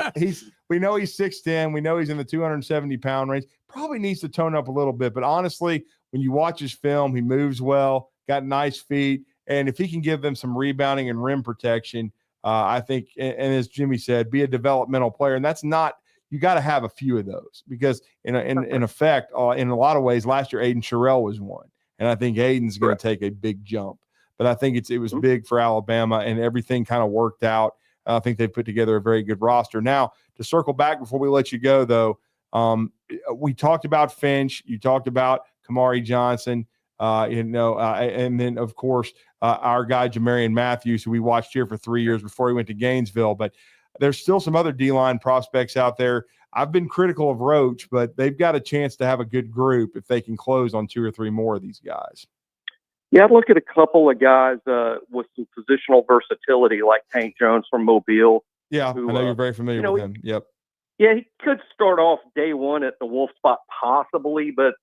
we know he's 6'10". We know he's in the 270-pound range. Probably needs to tone up a little bit. But honestly, when you watch his film, he moves well, got nice feet. And if he can give them some rebounding and rim protection, I think, and as Jimmy said, be a developmental player. And that's not, you got to have a few of those because in effect, in a lot of ways, last year, Aiden Sherrill was one. And I think Aiden's going to take a big jump. But I think it was big for Alabama, and everything kind of worked out. I think they put together a very good roster. Now, to circle back before we let you go, though, we talked about Finch. You talked about Kamari Johnson, and then, of course, our guy, Jamarian Matthews, who we watched here for 3 years before he went to Gainesville. But there's still some other D-line prospects out there. I've been critical of Roach, but they've got a chance to have a good group if they can close on 2 or 3 more of these guys. Yeah, I'd look at a couple of guys with some positional versatility, like Tank Jones from Mobile. Yeah, who, I know you're very familiar with him. Yep. Yeah, he could start off day one at the Wolf spot possibly, but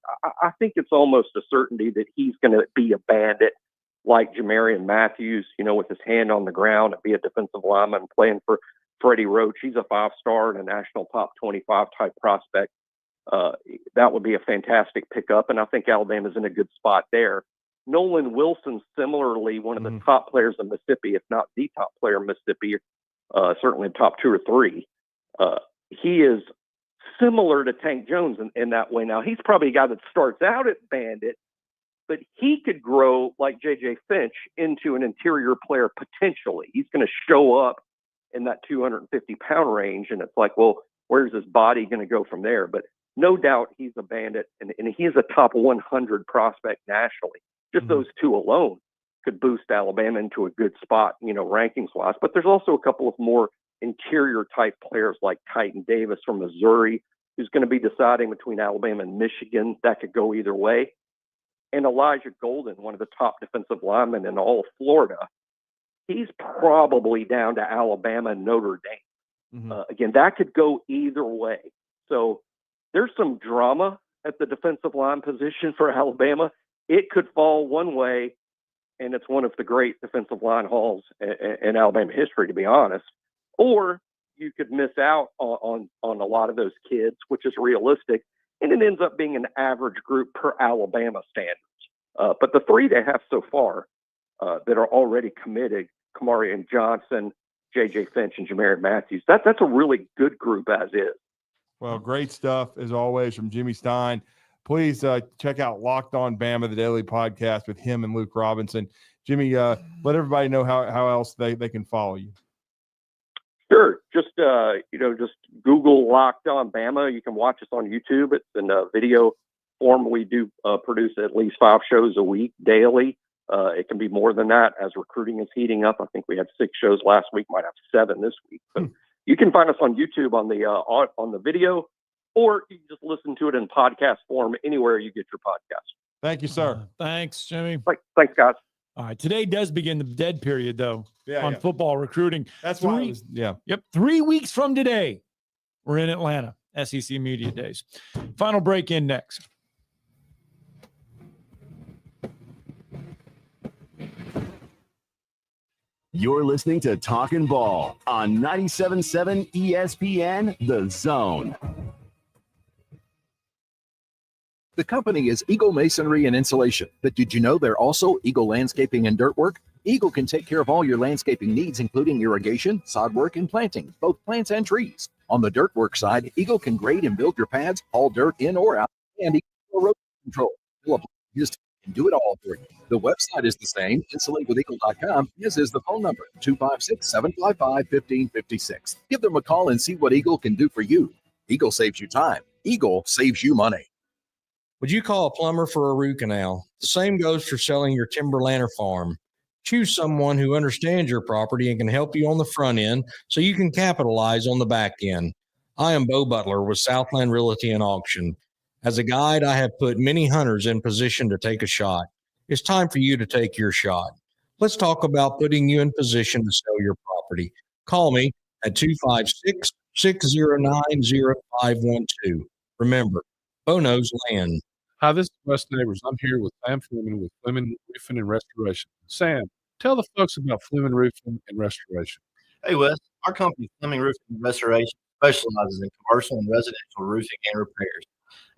I think it's almost a certainty that he's going to be a bandit like Jamarian Matthews, with his hand on the ground and be a defensive lineman playing for Freddie Roach. He's a 5-star and a national top 25 type prospect. That would be a fantastic pickup, and I think Alabama's in a good spot there. Nolan Wilson, similarly, one of the top players in Mississippi, if not the top player in Mississippi, certainly top 2 or 3. He is similar to Tank Jones in that way. Now, he's probably a guy that starts out at bandit, but he could grow like J.J. Finch into an interior player potentially. He's going to show up in that 250-pound range, and it's like, well, where's his body going to go from there? But no doubt he's a bandit, and he is a top 100 prospect nationally. Just those two alone could boost Alabama into a good spot, rankings-wise. But there's also a couple of more interior-type players like Titan Davis from Missouri, who's going to be deciding between Alabama and Michigan. That could go either way. And Elijah Golden, one of the top defensive linemen in all of Florida, he's probably down to Alabama and Notre Dame. Again, that could go either way. So there's some drama at the defensive line position for Alabama. It could fall one way, and it's one of the great defensive line hauls in Alabama history, to be honest. Or you could miss out on a lot of those kids, which is realistic, and it ends up being an average group per Alabama standards. But the 3 they have so far that are already committed, Kamarian Johnson, J.J. Finch, and Jamarian Matthews, that's a really good group as is. Well, great stuff as always from Jimmy Stein. Please check out Locked On Bama, the daily podcast with him and Luke Robinson. Jimmy, let everybody know how else they can follow you. Sure. Just Google Locked On Bama. You can watch us on YouTube. It's in video form. We do produce at least 5 shows a week daily. It can be more than that as recruiting is heating up. I think we had 6 shows last week, might have 7 this week. So you can find us on YouTube on the video, or you can just listen to it in podcast form anywhere you get your podcast. Thank you, sir. Thanks, Jimmy. Thanks, guys. All right. Today does begin the dead period, though, on yeah. football recruiting. That's why it was, Yep. 3 weeks from today, we're in Atlanta, SEC Media Days. Final break in next. You're listening to Talkin' Ball on 97.7 ESPN, The Zone. The company is Eagle Masonry and Insulation, but did you know they're also Eagle Landscaping and Dirt Work? Eagle can take care of all your landscaping needs, including irrigation, sod work, and planting, both plants and trees. On the dirt work side, Eagle can grade and build your pads, haul dirt in or out, and Eagle erosion control. Just can do it all for you. The website is the same, insulatewitheagle.com, as is the phone number, 256-755-1556. Give them a call and see what Eagle can do for you. Eagle saves you time. Eagle saves you money. Would you call a plumber for a root canal? The same goes for selling your timberland or farm. Choose someone who understands your property and can help you on the front end so you can capitalize on the back end. I am Bo Butler with Southland Realty and Auction. As a guide, I have put many hunters in position to take a shot. It's time for you to take your shot. Let's talk about putting you in position to sell your property. Call me at 256-609-0512. Remember, Bo knows land. Hi, this is Wes Neighbors. I'm here with Sam Fleming with Fleming Roofing and Restoration. Sam, tell the folks about Fleming Roofing and Restoration. Hey, Wes. Our company, Fleming Roofing and Restoration, specializes in commercial and residential roofing and repairs.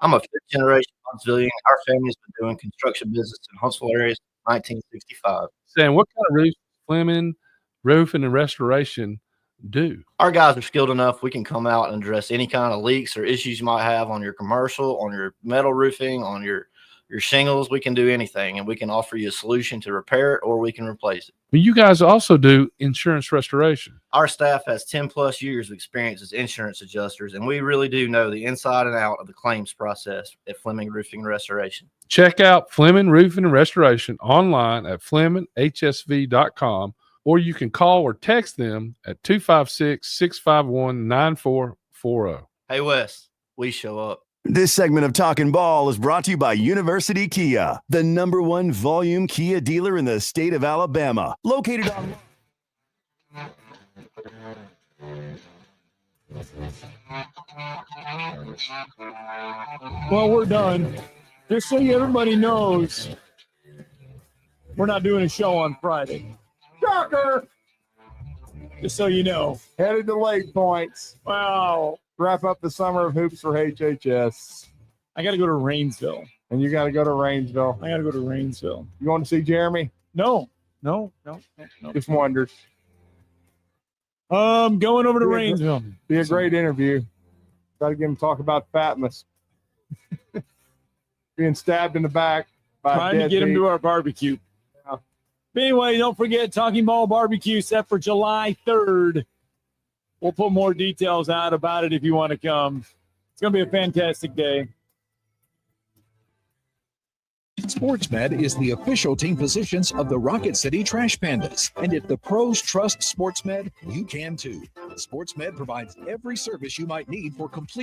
I'm a fifth-generation Huntsvillian. Our family's been doing construction business in Huntsville area since 1965. Sam, what kind of roofs does Fleming Roofing and Restoration do? Our guys are skilled enough. We can come out and address any kind of leaks or issues you might have on your commercial, on your metal roofing, on your shingles. We can do anything, and we can offer you a solution to repair it, or we can replace it. But you guys also do insurance restoration. Our staff has 10 plus years of experience as insurance adjusters, and we really do know the inside and out of the claims process at Fleming Roofing and Restoration. Check out Fleming Roofing and Restoration online at FlemingHSV.com, or you can call or text them at 256-651-9440. Hey, Wes, we show up. This segment of Talkin' Ball is brought to you by University Kia, the #1 volume Kia dealer in the state of Alabama. Located on... Well, we're done. Just so everybody knows, we're not doing a show on Friday. Shocker! Just so you know. Headed to Lake Points. Wow. Wrap up the summer of hoops for HHS. I got to go to Rainsville. And you got to go to Rainsville. I got to go to Rainsville. You want to see Jeremy? No. Just wondered. Going over to Rainsville. Be a great interview. Got to get him to talk about Fatmas. Being stabbed in the back by trying to get him to our barbecue. Yeah. But anyway, don't forget Talking Ball Barbecue set for July 3rd. We'll put more details out about it if you want to come. It's going to be a fantastic day. SportsMed is the official team physicians of the Rocket City Trash Pandas. And if the pros trust SportsMed, you can too. SportsMed provides every service you might need for complete